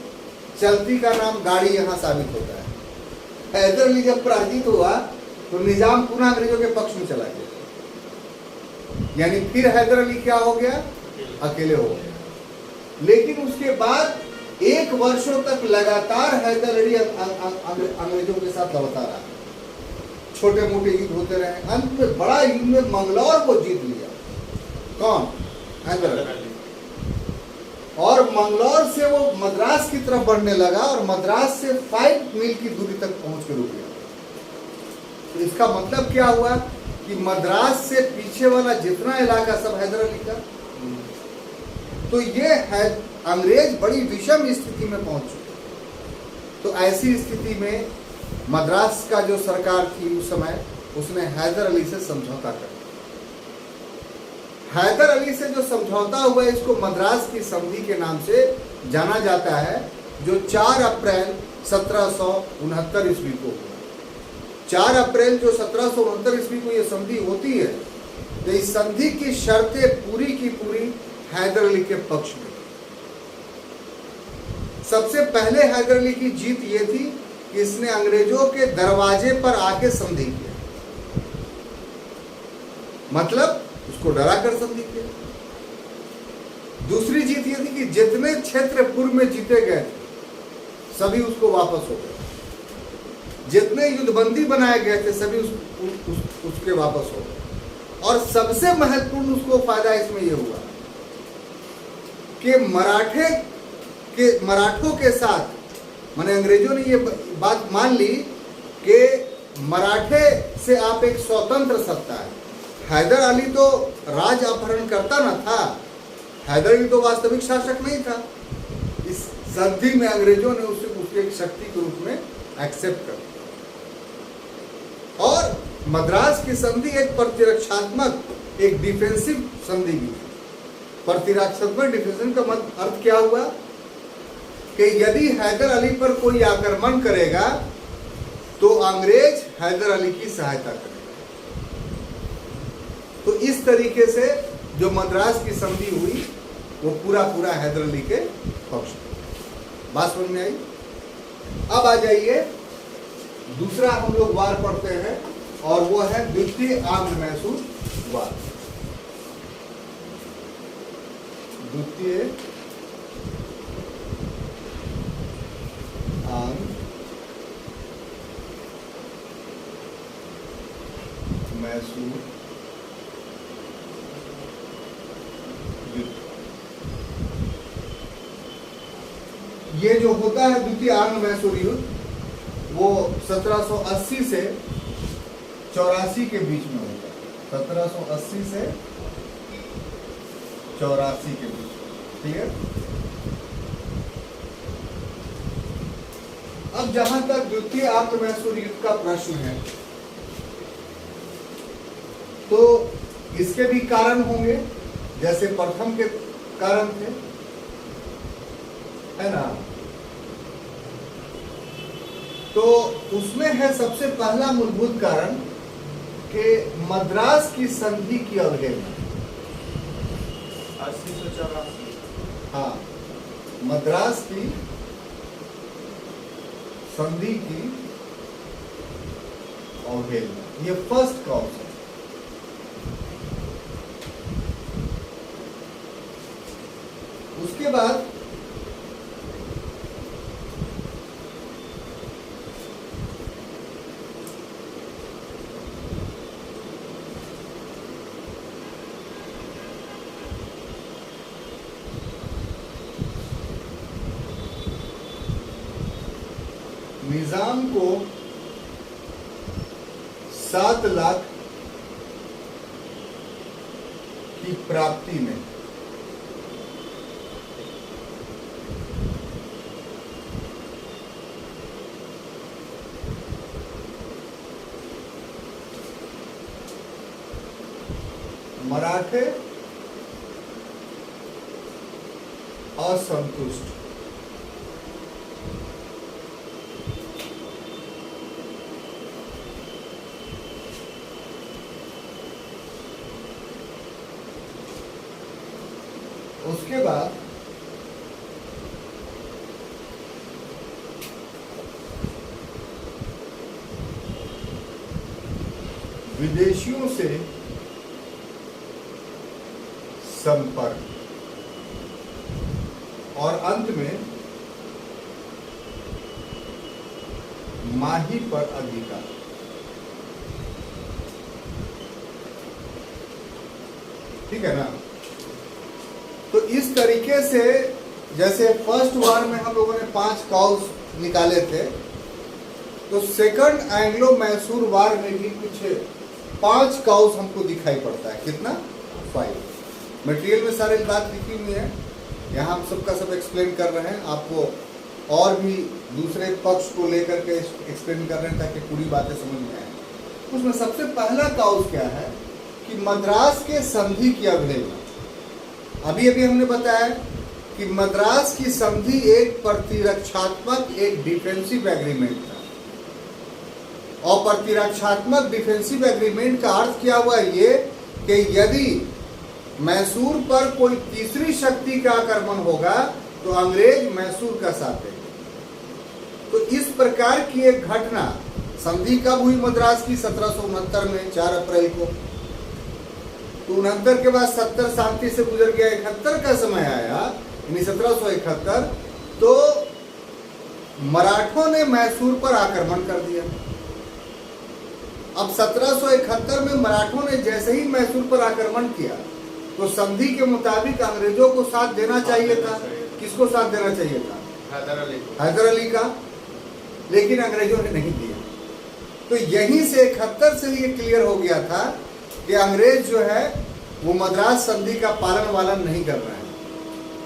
चलती का नाम गाड़ी यहाँ साबित होता है। हैदर अली जब पराजित हुआ तो निजाम पुनः अंग्रेजों के पक्ष में चला गया, यानी फिर हैदर अली क्या हो गया? अकेले हो गया। लेकिन उसके बाद 1 वर्षों तक लगातार हैदर अली अंग्रेजों के साथ लड़ता रहा, छोटे मोटे युद्ध होते रहे। अंत में बड़ा युद्ध में मंगलौर को जीत लिया। कौन? हैदर अली। और मंगलौर से वो मद्रास की तरफ बढ़ने लगा और मद्रास से 5 मील की दूरी तक पहुंच के रुक गया। तो इसका मतलब क्या हुआ कि मद्रास से पीछे वाला जितना इलाका सब हैदर अली का। तो ये है, अंग्रेज बड़ी विषम स्थिति में पहुंच चुके। तो ऐसी स्थिति में मद्रास का जो सरकार थी उस समय, उसने हैदर अली से समझौता कर। हैदर अली से जो समझौता हुआ इसको मद्रास की संधि के नाम से जाना जाता है, जो 4 अप्रैल 1769 ईस्वी को हुआ। 4 अप्रैल जो 1769 ईस्वी को ये संधि होती है, तो इस संधि की शर्तें पूरी की पूरी हैदर अली के पक्ष में। सबसे पहले हैदर अली की जीत ये थी कि इसने अंग्रेजों के दरवाजे पर आके संधि किया, मतलब उसको डरा कर संधि किया। दूसरी जीत ये थी कि जितने क्षेत्र पूर्व में जीते गए सभी उसको वापस हो गए, जितने युद्धबंदी बनाए गए थे सभी उसके वापस हो गए। और सबसे महत्वपूर्ण उसको फायदा इसमें यह हुआ कि मराठों के साथ, माने अंग्रेजों ने ये बात मान ली कि मराठे से आप एक स्वतंत्र सत्ता है। हैदर अली तो राज अपहरण करता न था, हैदर अली तो वास्तविक शासक नहीं था। इस संधि में अंग्रेजों ने उसे उसके एक शक्ति के रूप में एक्सेप्ट कर दिया। और मद्रास की संधि एक प्रतिरक्षात्मक, एक डिफेंसिव संधि भी थी। प्रतिरक्षात्मक डिफेंसिव का अर्थ क्या हुआ कि यदि हैदर अली पर कोई आक्रमण करेगा तो अंग्रेज हैदर अली की सहायता करेगा। तो इस तरीके से जो मद्रास की संधि हुई वो पूरा हैदर अली के पक्ष में। बात समझ में आई? अब आ जाइए, दूसरा हम लोग वार पढ़ते हैं और वो है द्वितीय आंग्ल मैसूर वार। द्वितीय आंग्ल मैसूर युद्ध। ये जो होता है द्वितीय आंग्ल मैसूर युद्ध, वो 1780 से 84 के बीच में होता है। 1780 से 84 के बीच। क्लियर? अब जहां तक द्वितीय आंग्ल मैसूर युद्ध का प्रश्न है, तो इसके भी कारण होंगे, जैसे प्रथम के कारण थे, है ना। तो उसमें है सबसे पहला मूलभूत कारण कि मद्रास की संधि की अवहेलना। 1884। हाँ, मद्रास की संधि की अवहेलना, ये फर्स्ट कॉज है। उसके बाद निजाम को 7 लाख की प्राप्ति में मराठे असंतुष्ट। उसके बाद विदेशियों से संपर्क और अंत में माही पर अधिकार। ठीक है ना। तो इस तरीके से जैसे फर्स्ट वार में हम लोगों ने 5 काउस निकाले थे, तो सेकंड एंग्लो मैसूर वार में भी कुछ 5 काउस हमको दिखाई पड़ता है। कितना? 5। मटेरियल में सारी बात लिखी हुई है, यहाँ हम सबका सब एक्सप्लेन कर रहे हैं, आपको और भी दूसरे पक्ष को लेकर के एक्सप्लेन कर रहे हैं ताकि पूरी बातें समझ में आए। उसमें सबसे पहला काउस क्या है कि मद्रास के संधि की अवहेलना। अभी अभी हमने बताया कि मद्रास की संधि एक प्रतिरक्षात्मक, एक डिफेंसिव एग्रीमेंट था, और प्रतिरक्षात्मक डिफेंसिव एग्रीमेंट का अर्थ क्या हुआ ये कि यदि मैसूर पर कोई तीसरी शक्ति का आक्रमण होगा तो अंग्रेज मैसूर का साथ देंगे। तो इस प्रकार की एक घटना संधि कब हुई मद्रास की? 1769 में 4 अप्रैल को। तो 69 के बाद 70 शांति से गुजर गया, 71 का समय आया, यानी 1771, तो मराठों ने मैसूर पर आक्रमण कर दिया। अब 1771 में मराठों ने जैसे ही मैसूर पर आक्रमण किया तो संधि के मुताबिक अंग्रेजों को साथ देना चाहिए था। किसको साथ देना चाहिए था? हैदर अली का। लेकिन अंग्रेजों ने नहीं दिया। तो यहीं से 71 से ये क्लियर हो गया था कि अंग्रेज जो है वो मद्रास संधि का पालन वालन नहीं कर रहे हैं।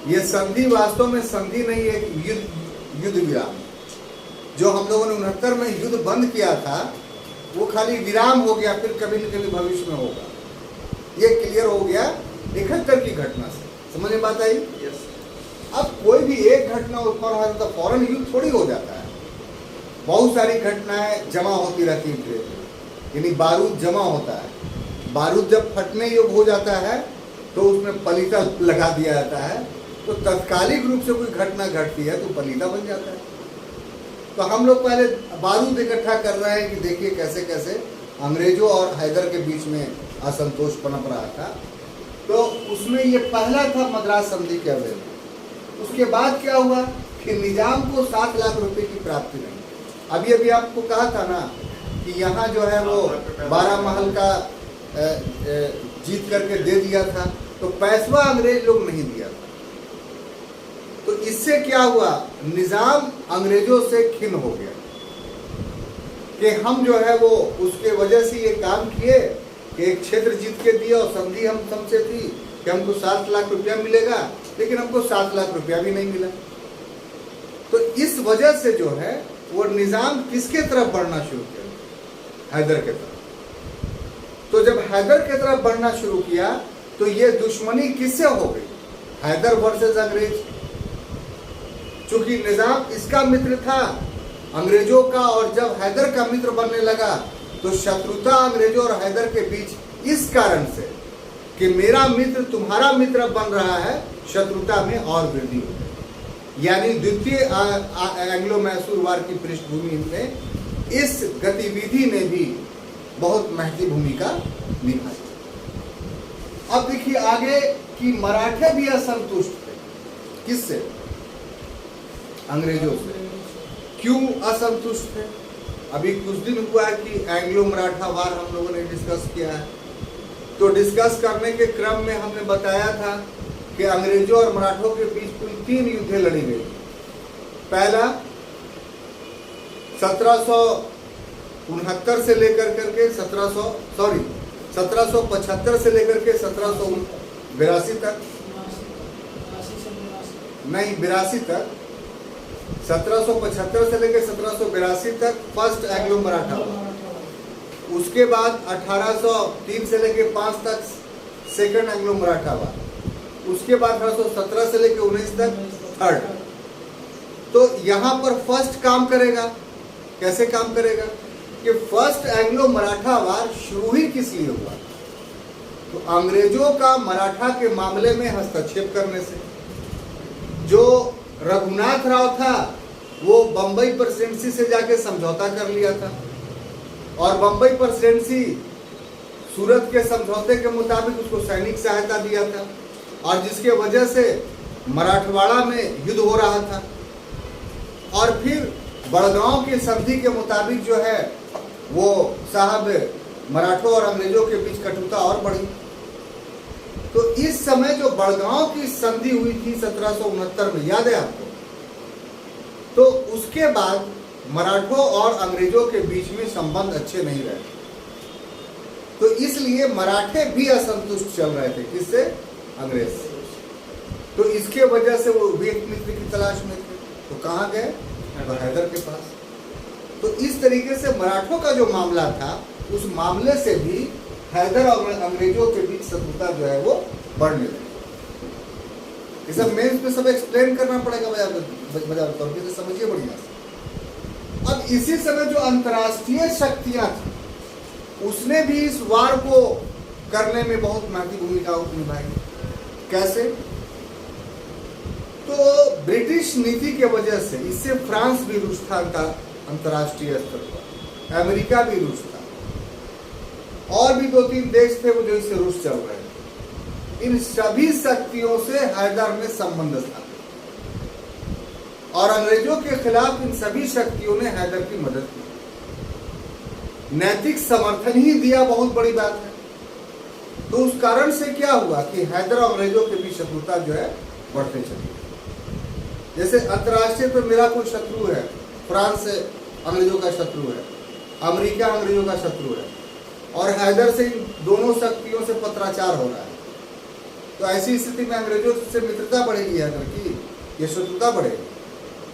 ये संधि वास्तव में संधि नहीं है, युद्ध विराम। जो हम लोगों ने 69 में युद्ध बंद किया था वो खाली विराम हो गया, फिर कभी न कभी भविष्य में होगा। ये क्लियर हो गया 71 की घटना से। समझ में बात आई? अब कोई भी एक घटना उत्पन्न हो तो फौरन युद्ध थोड़ी हो जाता है। बहुत सारी घटनाएं जमा होती रहती हैं, यानी बारूद जमा होता है। बारूद जब फटने योग्य हो जाता है तो उसमें पलीता लगा दिया जाता है, तो तत्कालिक रूप से कोई घटना घटती है तो पलीता बन जाता है। तो हम लोग पहले बारूद इकट्ठा कर रहे हैं कि देखिए कैसे कैसे अंग्रेजों और हैदर के बीच में असंतोष पनप रहा था। तो उसमें ये पहला था मद्रास संधि के अवहेलना। उसके बाद क्या हुआ कि निजाम को 7 लाख रुपए की प्राप्ति नहीं। अभी अभी आपको कहा था ना कि यहाँ जो है वो 12 महल का जीत करके दे दिया था, तो पैसवा अंग्रेज लोग नहीं दिया था। तो इससे क्या हुआ, निजाम अंग्रेजों से खिन्न हो गया कि हम जो है वो उसके वजह से ये काम किए कि एक क्षेत्र जीत के दिया और संधि हम सबसे थी कि हमको 7 लाख रुपया मिलेगा, लेकिन हमको 7 लाख रुपया भी नहीं मिला। तो इस वजह से जो है वो निजाम किसके तरफ बढ़ना शुरू किया? हैदर के तरफ। तो जब हैदर के तरफ बढ़ना शुरू किया तो ये दुश्मनी किससे हो गई? हैदर वर्सेस अंग्रेज। चूंकि निजाम इसका मित्र था अंग्रेजों का, और जब हैदर का मित्र बनने लगा तो शत्रुता अंग्रेजों और हैदर के बीच इस कारण से कि मेरा मित्र तुम्हारा मित्र बन रहा है, शत्रुता में और वृद्धि हो गई। यानी द्वितीय एंग्लो मैसूर वार की पृष्ठभूमि में इस गतिविधि ने भी बहुत महत्वपूर्ण भूमिका निभाई। अब देखिए आगे कि मराठे भी असंतुष्ट थे। किससे? अंग्रेजों से। क्यों असंतुष्ट थे? अभी कुछ दिन हुआ है कि एंग्लो मराठा वार हम लोगों ने डिस्कस किया है। तो डिस्कस करने के क्रम में हमने बताया था कि अंग्रेजों और मराठों के बीच कुल 3 युद्ध लड़ी गई। पहला 1769 से लेकर करके 1775 से लेकर के 1782 तक, नहीं 82 तक, 1775 से लेकर 1782 तक फर्स्ट एंग्लो मराठा वार। उसके बाद 1803 से लेकर 5 तक सेकंड एंग्लो मराठा वार। उसके बाद 1817 से लेकर 19 तक थर्ड। तो यहाँ पर फर्स्ट काम करेगा। कैसे काम करेगा कि फर्स्ट एंग्लो मराठा वार शुरू ही किस लिए हुआ? तो अंग्रेजों का मराठा के मामले में हस्तक्षेप करने से। जो रघुनाथ राव था वो बंबई प्रेसिडेंसी से जाके समझौता कर लिया था, और बंबई प्रेसिडेंसी सूरत के समझौते के मुताबिक उसको सैनिक सहायता दिया था, और जिसके वजह से मराठवाड़ा में युद्ध हो रहा था। और फिर बड़गांव की संधि के मुताबिक जो है वो साहब मराठों और अंग्रेजों के बीच कटुता और बढ़ी। तो इस समय जो बड़गांव की संधि हुई थी 1769 में, याद है आपको, तो उसके बाद मराठों और अंग्रेजों के बीच में संबंध अच्छे नहीं रहे, तो इसलिए मराठे भी असंतुष्ट चल रहे थे, किससे? अंग्रेज से। तो इसके वजह से वो भी एक मित्र की तलाश में थे, तो कहाँ गए? तो हैदर के पास। तो इस तरीके से मराठों का जो मामला था, उस मामले से भी हैदर और अंग्रेजों के बीच शत्रुता जो है वो बढ़ने लगी। ये सब मेंस में सब एक्सप्लेन करना पड़ेगा बजा तौर पे, समझिए बढ़िया से। अब इसी समय जो अंतर्राष्ट्रीय शक्तियां थी, उसने भी इस वार को करने में बहुत महत्वपूर्ण भूमिका निभाई। कैसे? तो ब्रिटिश नीति के वजह से इससे फ्रांस भी रूस था अंतर्राष्ट्रीय स्तर पर, अमेरिका भी रूस था, और भी 2-3 देश थे वो जो इससे रूस चल रहे थे। इन सभी शक्तियों से हैदर ने संबंध स्थापित, और अंग्रेजों के खिलाफ इन सभी शक्तियों ने हैदर की मदद की, नैतिक समर्थन ही दिया, बहुत बड़ी बात है। तो उस कारण से क्या हुआ कि हैदर और अंग्रेजों के बीच शत्रुता जो है बढ़ते चली। जैसे अंतर्राष्ट्रीय पर मेरा कोई शत्रु है, फ्रांस अंग्रेजों का शत्रु है, अमेरिका अंग्रेजों का शत्रु है, और हैदर से इन दोनों शक्तियों से पत्राचार हो रहा है, तो ऐसी स्थिति में अंग्रेजों से मित्रता बढ़ेगी हैदर की, ये शत्रुता बढ़ेगी?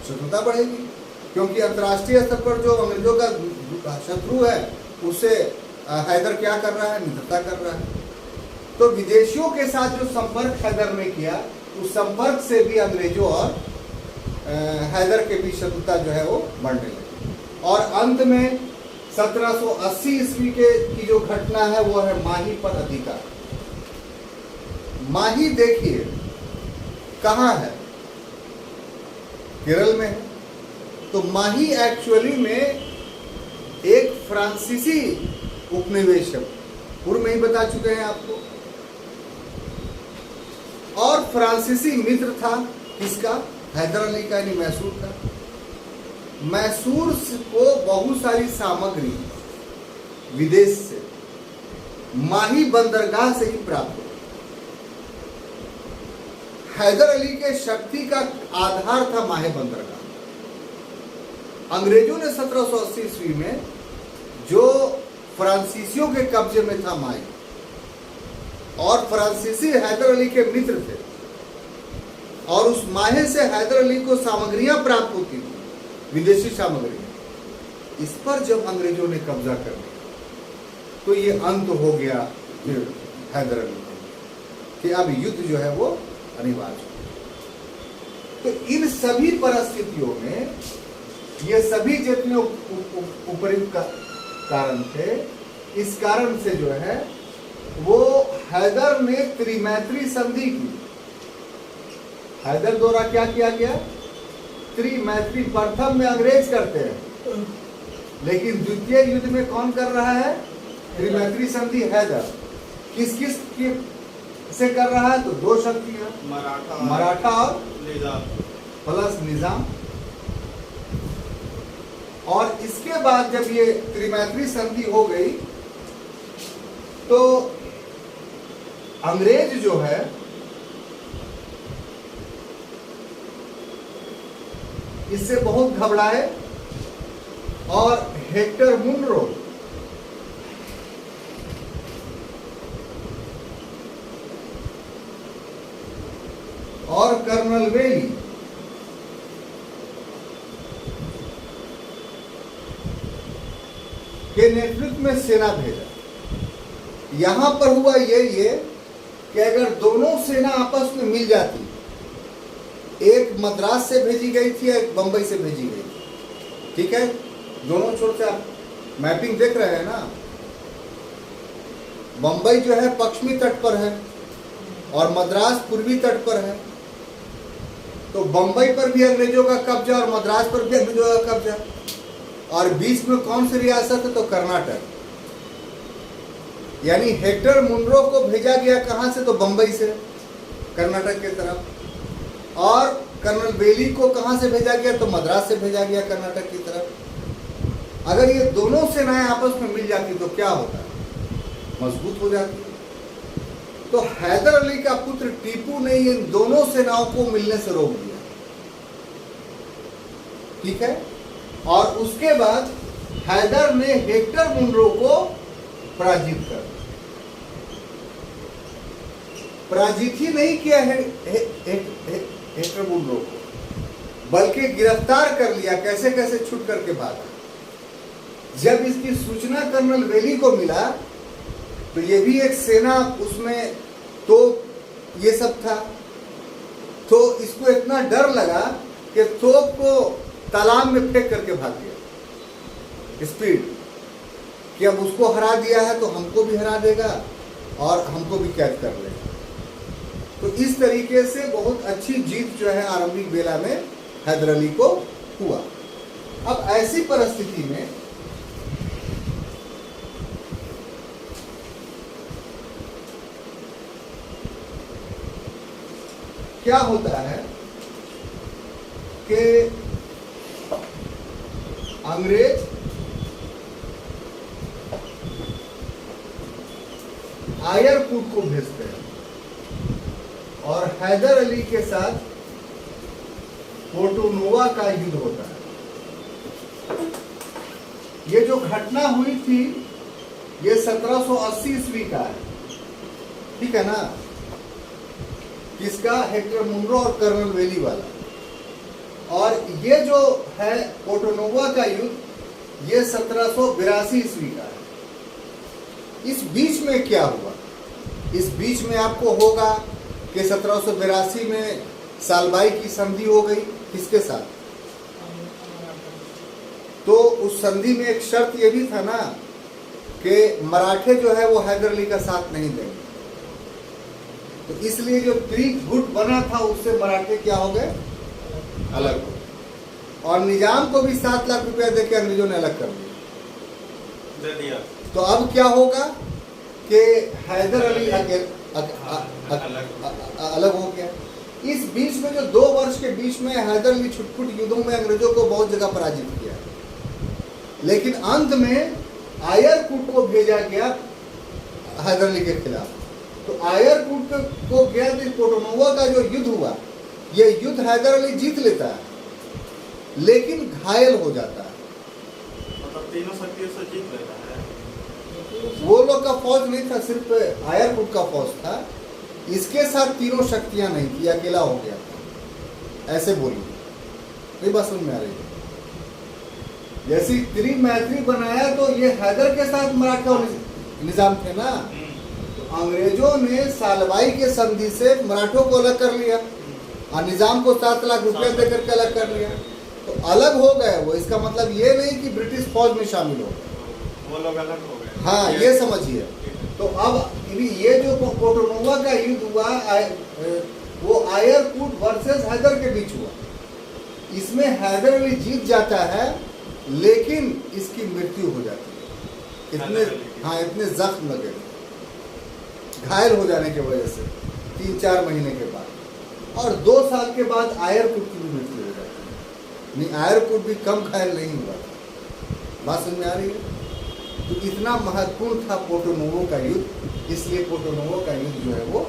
शत्रुता बढ़ेगी, क्योंकि अंतर्राष्ट्रीय स्तर पर जो अंग्रेजों का शत्रु है उससे हैदर क्या कर रहा है? मित्रता कर रहा है। तो विदेशियों के साथ जो संपर्क हैदर ने किया, उस संपर्क से भी अंग्रेजों और हैदर के बीच शत्रुता जो है वो बढ़ने लगी। और अंत में 1780 ईस्वी की जो घटना है वो है माही पर अधिकार। माही देखिए कहाँ है? केरल में है। तो माही एक्चुअली में एक फ्रांसीसी उपनिवेश है, पूर्व में ही बता चुके हैं आपको, और फ्रांसीसी मित्र था किसका? हैदर अली का, यानी मैसूर का। मैसूर को बहुत सारी सामग्री विदेश से माही बंदरगाह से ही प्राप्त हुई। हैदर अली के शक्ति का आधार था माही बंदरगाह। अंग्रेजों ने 1780 ईस्वी में जो फ्रांसीसियों के कब्जे में था माही, और फ्रांसीसी हैदर अली के मित्र थे, और उस माहे से हैदर अली को सामग्रियां प्राप्त होती थी, विदेशी सामग्री। इस पर जब अंग्रेजों ने कब्जा कर लिया तो ये अंत हो गया फिर हैदर अली का, कि अब युद्ध जो है वो अनिवार्य। तो इन सभी परिस्थितियों में ये सभी जितने उपयुक्त कारण थे, इस कारण से जो है वो हैदर ने त्रिमैत्री संधि की। हैदर द्वारा क्या किया गया? त्रिमैत्री। प्रथम में अंग्रेज करते हैं, लेकिन द्वितीय युद्ध में कौन कर रहा है? त्रिमैत्री संधि हैदर। किस किस से कर रहा है? तो 2 शक्तियां, मराठा और निजाम प्लस निजाम। और इसके बाद जब ये त्रिमैत्री संधि हो गई तो अंग्रेज जो है इससे बहुत घबराए, और हेक्टर मुनरो और कर्नल वेली के नेतृत्व में सेना भेजा। यहां पर हुआ ये कि अगर दोनों सेना आपस में मिल जाती, एक मद्रास से भेजी गई थी, एक बंबई से भेजी गई थी, ठीक है, दोनों छोर से आप मैपिंग देख रहे हैं ना। बंबई जो है पश्चिमी तट पर है और मद्रास पूर्वी तट पर है। तो बंबई पर भी अंग्रेजों का कब्जा और मद्रास पर भी अंग्रेजों का कब्जा, और बीच में कौन सी रियासत है? तो कर्नाटक। यानी हेक्टर मुनरो को भेजा गया कहां से? तो बंबई से, कर्नाटक की तरफ। और कर्नल वेली को कहां से भेजा गया? तो मद्रास से भेजा गया, कर्नाटक की तरफ। अगर ये दोनों सेनाएं आपस में मिल जाती तो क्या होता? मजबूत हो जाती। तो हैदर अली का पुत्र टीपू ने इन दोनों सेनाओं को मिलने से रोक दिया, ठीक है। और उसके बाद हैदर ने हेक्टर मुनरो को पराजित कर दिया। पराजित ही नहीं किया हेक्टर मुनरो को, बल्कि गिरफ्तार कर लिया, कैसे कैसे छूट करके भागा। जब इसकी सूचना कर्नल वेली को मिला तो ये भी एक सेना, उसमें तो ये सब था, तो इसको इतना डर लगा कि तोप को तालाब में फेंक करके भाग गया स्पीड, कि अब उसको हरा दिया है तो हमको भी हरा देगा और हमको भी कैद कर लेगा। तो इस तरीके से बहुत अच्छी जीत जो है आरंभिक बेला में हैदर अली को हुआ। अब ऐसी परिस्थिति में क्या होता है कि अंग्रेज आयरकुट को भेजते हैं और हैदर अली के साथ पोर्टोनोवा का युद्ध होता है। ये जो घटना हुई थी ये 1780 ईस्वी का है, ठीक है ना। किसका? हेक्टर मुनरो और कर्नल वेली वाला। और ये जो है पोर्टोनोवा का युद्ध ये 1782 ईस्वी का है। इस बीच में क्या हुआ? इस बीच में आपको होगा कि 1782 में सालबाई की संधि हो गई। किसके साथ? तो उस संधि में एक शर्त ये भी था ना कि मराठे जो है वो हैदर अली का साथ नहीं देंगे, तो इसलिए जो त्रिगुट बना था उससे मराठे क्या हो गए? अलग हो गए। और निजाम को भी 7 लाख रुपया देके अंग्रेजों ने अलग कर दिया। तो अब क्या होगा कि हैदर अली अलग हो गया। इस बीच में जो 2 वर्ष के बीच में हैदर अली छुटपुट युद्धों में अंग्रेजों को बहुत जगह पराजित किया, लेकिन अंत में आयरकुट को भेजा गया हैदर अली के खिलाफ। तो आयरकुट को गया तो पोर्टोनोवा का जो युद्ध हुआ, ये युद्ध हैदर अली जीत लेता है लेकिन घायल हो जाता है। मतलब तीनों शक्तियों से जीत लेता है। वो लोग का फौज नहीं था, सिर्फ आयरकुट का फौज था। इसके साथ तीनों शक्तियां नहीं थी, अकेला हो गया था। ऐसे बोलिए, नहीं बात समझ में आ रही है? जैसे त्रिमैत्री बनाया तो ये हैदर के साथ मराठा निजाम थे ना, तो अंग्रेजों ने सालबाई के संधि से मराठों को अलग कर लिया और निजाम को 7 लाख रुपए देकर के अलग कर लिया। तो अलग हो गए वो, इसका मतलब ये नहीं कि ब्रिटिश फौज में शामिल हो गए, वो लोग अलग हो गए। हाँ, ये समझिए। तो अब ये जो पोर्टोनोवा का युद्ध हुआ वो आयरकुट वर्सेस हैदर के बीच हुआ। इसमें हैदर अली जीत जाता है लेकिन इसकी मृत्यु हो जाती है। इतने जख्म लगे, घायल हो जाने की वजह से 3-4 महीने के बाद। और 2 साल के बाद आयरकुट की भी मृत्यु हो जाती है। नहीं, आयरकुट भी कम घायल नहीं हुआ था। बात समझ में आ रही है? तो इतना महत्वपूर्ण था पोर्टोनोवो का युद्ध, इसलिए पोर्टोनोवो का युद्ध जो है वो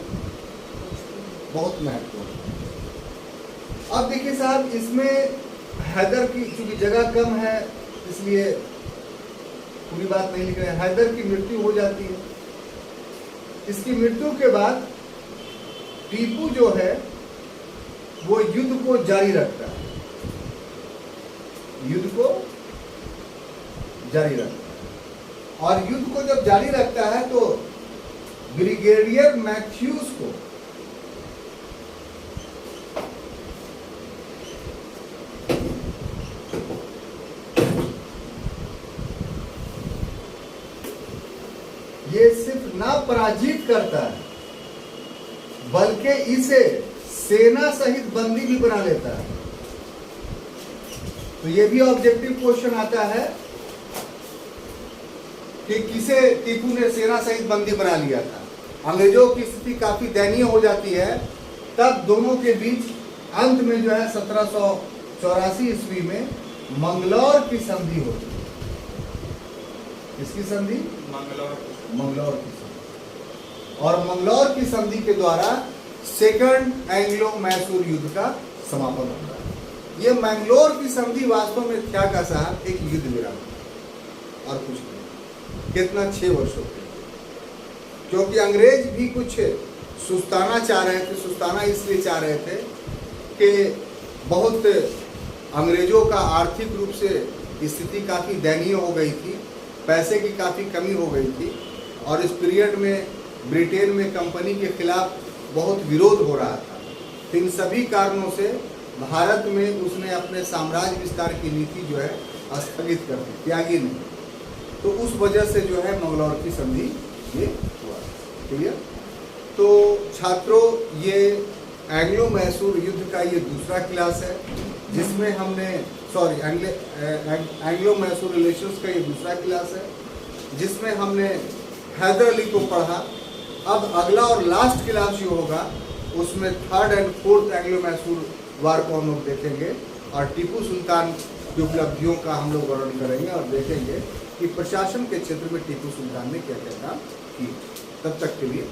बहुत महत्वपूर्ण है। अब देखिए साहब, इसमें हैदर की चूंकि जगह कम है इसलिए पूरी बात नहीं लिख रहे हैं। हैदर की मृत्यु हो जाती है। इसकी मृत्यु के बाद टीपू जो है वो युद्ध को जारी रखता है, युद्ध को जारी रखता है। और युद्ध को जब जारी रखता है तो ब्रिगेडियर मैथ्यूज को ये सिर्फ ना पराजित करता है बल्कि इसे सेना सहित बंदी भी बना लेता है। तो ये भी ऑब्जेक्टिव क्वेश्चन आता है कि किसे टीपू ने सेना सहित बंदी बना लिया था। अंग्रेजों की स्थिति काफी दयनीय हो जाती है। तब दोनों के बीच अंत में जो है 1784 ईस्वी में मंगलौर की संधि होती है। किसकी संधि? मंगलौर की संधि। और मंगलौर की संधि के द्वारा सेकंड एंग्लो मैसूर युद्ध का समापन होता है। ये मैंगलोर की संधि वास्तव में क्या का साहब एक युद्ध विराम और कुछ नहीं। कितना 6 वर्षों के, क्योंकि अंग्रेज भी कुछ सुस्ताना चाह रहे थे। सुस्ताना इसलिए चाह रहे थे कि बहुत अंग्रेजों का आर्थिक रूप से स्थिति काफ़ी दयनीय हो गई थी, पैसे की काफ़ी कमी हो गई थी, और इस पीरियड में ब्रिटेन में कंपनी के खिलाफ बहुत विरोध हो रहा था। इन सभी कारणों से भारत में उसने अपने साम्राज्य विस्तार की नीति जो है स्थगित कर दी, त्यागी नहीं। तो उस वजह से जो है मंगलौर की संधि ये हुआ। ठीक है, तो छात्रों ये एंग्लो मैसूर युद्ध का ये दूसरा क्लास है, जिसमें हमने एंग्लो मैसूर रिलेशंस का ये दूसरा क्लास है, जिसमें हमने हैदर अली को पढ़ा। अब अगला और लास्ट क्लास जो होगा उसमें 3rd and 4th Anglo Mysore वार को हम लोग देखेंगे, और टीपू सुल्तान की उपलब्धियों का हम लोग वर्णन करेंगे और देखेंगे कि प्रशासन के क्षेत्र में टीपू सुल्तान ने क्या क्या काम किए। तब तक के लिए